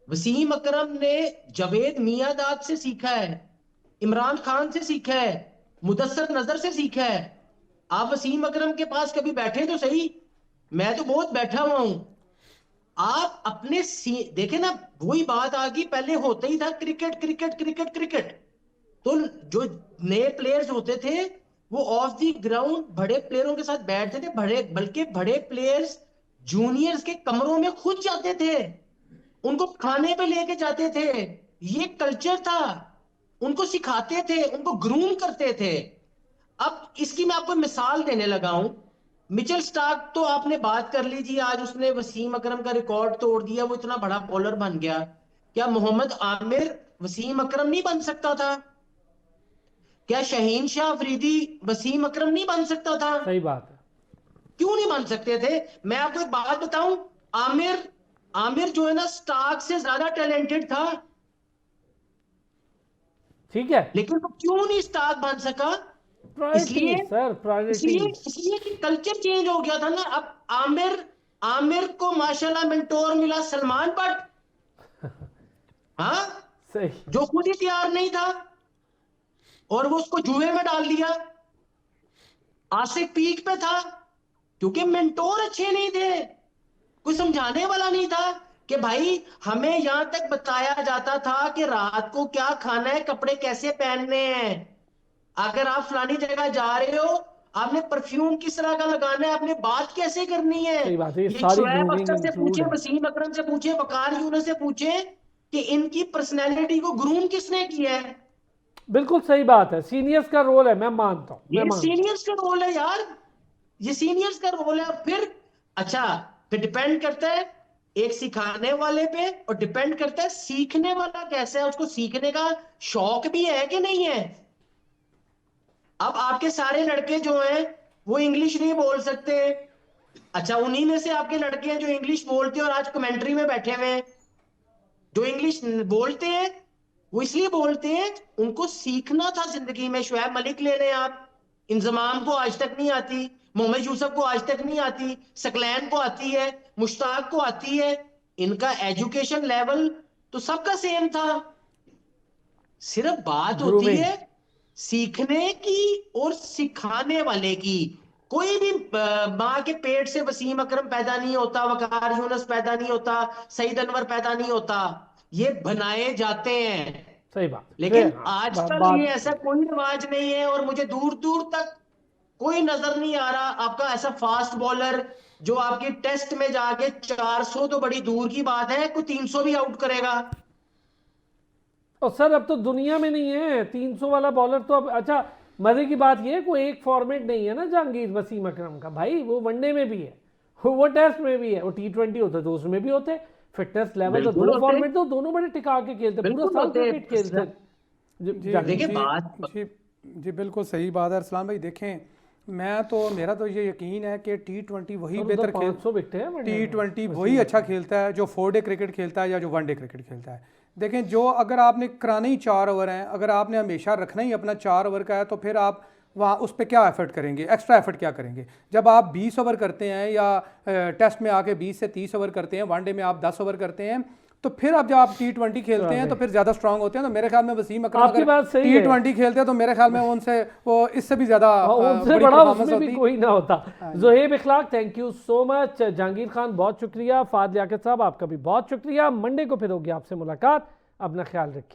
वसीम अकरम ने जावेद मियांदाद से सीखा है, इमरान खान से सीखा है, मुदस्सर नजर से सीखा है। आप वसीम अकरम के पास कभी बैठे तो सही, मैं तो बहुत बैठा हुआ हूं। आप अपने देखे ना, वही बात आ गई, पहले होता ही था क्रिकेट क्रिकेट क्रिकेट क्रिकेट। तो जो नए प्लेयर्स होते थे वो ऑफ द ग्राउंड बड़े प्लेयरों के साथ बैठते थे, बल्कि बड़े प्लेयर्स जूनियर्स के कमरों में खुद जाते थे, उनको खाने पे लेके जाते थे, ये कल्चर था, उनको सिखाते थे, उनको ग्रूम करते थे। अब इसकी मैं आपको मिसाल देने लगा हूं। मिचेल स्टार्क तो आपने बात कर लीजिए, आज उसने वसीम अकरम का रिकॉर्ड तोड़ दिया, वो इतना बड़ा बॉलर बन गया। क्या मोहम्मद आमिर वसीम अकरम नहीं बन सकता था? क्या शहीन शाह अफरीदी वसीम अकरम नहीं बन सकता था? सही बात है। क्यों नहीं बन सकते थे? मैं आपको एक बात बताऊं, आमिर जो है ना स्टार्क से ज्यादा टैलेंटेड था, ठीक है, लेकिन वो क्यों नहीं स्टार्क बन सका? इसलिए सर प्रायोरिटी। इसलिए कि कल्चर चेंज हो गया था ना। अब आमिर को माशाल्लाह मेंटोर मिला सलमान बट, हाँ, सही। जो खुद ही तैयार नहीं था और वो उसको जुए में डाल दिया। आसिफ पीक पे था क्योंकि मेंटोर अच्छे नहीं थे, कोई समझाने वाला नहीं था कि भाई हमें यहां तक बताया जाता था कि रात को क्या खाना है, कपड़े कैसे पहनने हैं, अगर आप फलानी जगह जा रहे हो आपने परफ्यूम किस तरह का लगाना है, आपने बात कैसे करनी है। सही बात है, ये सारी शोएब ग्रूमिंग अख्तर से इंक्लूड पूछे, है। वसीम अकरम से पूछे, वकार यूनुस से पूछे कि इनकी पर्सनैलिटी को ग्रूम किसने किया है। बिल्कुल सही बात है, सीनियर्स का रोल है, मैं मानता हूं। ये सीनियर्स का रोल है यार, ये सीनियर्स का रोल है। फिर अच्छा, फिर डिपेंड करता है एक सिखाने वाले पे, और डिपेंड करता है सीखने वाला कैसा है, उसको सीखने का शौक भी है कि नहीं है। अब आपके सारे लड़के जो हैं वो इंग्लिश नहीं बोल सकते, अच्छा, उन्हीं में से आपके लड़के हैं जो इंग्लिश बोलते हैं और आज कमेंट्री में बैठे हुए हैं। जो इंग्लिश बोलते हैं वो इसलिए बोलते हैं, उनको सीखना था जिंदगी में। शुएब मलिक ले लें आप, इंजमाम को आज तक नहीं आती, मोहम्मद यूसुफ को आज तक नहीं आती, सकलैन को आती है, मुश्ताक को आती है। इनका एजुकेशन लेवल तो सबका सेम था। सिर्फ बात होती ग्रूमिंग। है सीखने की और सिखाने वाले की। कोई भी माँ के पेट से वसीम अकरम पैदा नहीं होता, वकार यूनस पैदा नहीं होता, सईद अनवर पैदा नहीं होता। ये बनाए जाते हैं। सही बात। लेकिन हाँ, आजकल ये बात ऐसा कोई रिवाज नहीं है, और मुझे दूर दूर तक कोई नजर नहीं आ रहा आपका ऐसा फास्ट बॉलर जो आपकी टेस्ट में जाके 400 तो बड़ी दूर की बात है, कोई 300 भी आउट करेगा। और सर अब तो दुनिया में नहीं है 300 वाला बॉलर तो अब। अच्छा, मजे की बात ये है कोई एक फॉर्मेट नहीं है ना जहांगीर वसीम अकरम का भाई, वो वनडे में भी है, वो टेस्ट में भी है, वो T20 होता है तो उसमें भी होते हैं। फिटनेस लेवल तो बिल्कुल दो होते, फॉर्मेट तो दोनों बड़े टिका के खेलते हैं, पूरा बिल्कुल साल होते। क्रिकेट खेलते हैं। जी देखिए जी बात, जी जी बिल्कुल सही बात है अरसलान भाई। देखें, मैं तो मेरा तो ये यकीन है कि T20 वही और बेहतर उधर खेल 500 विकेट है वनडे में। T20 वही अच्छा खेलता है जो 4 डे क्रिकेट खेलता है या जो 1 डे क्रिकेट खेलता है। देखें, जो अगर आपने कराने ही 4 ओवर हैं, अगर आपने हमेशा रखना ही अपना 4 ओवर का है, तो फिर आप वहाँ उस पर क्या एफर्ट करेंगे, एक्स्ट्रा एफर्ट क्या करेंगे। जब आप 20 ओवर करते हैं या टेस्ट में आके 20 से 30 ओवर करते हैं, 1 डे में आप 10 ओवर करते हैं, तो फिर अब जब आप T20 खेलते हैं तो फिर ज़्यादा स्ट्रांग होते हैं। तो मेरे ख्याल में वसीम अकरम आपकी बात सही है। T20 खेलते हैं तो मेरे ख्याल में उनसे वो इससे भी ज़्यादा उनसे बड़ी बड़ा परफॉर्मेंस उसमें भी होती। कोई ना होता। Zoheb Ikhlaq, thank you so much. Jahangir Khan बहुत शुक्रिया। फाद लियाकत साहब आपका भी बहुत शुक्रिया। मंडे को फिर होगी आपसे मुलाकात। अपना ख्याल रखिए।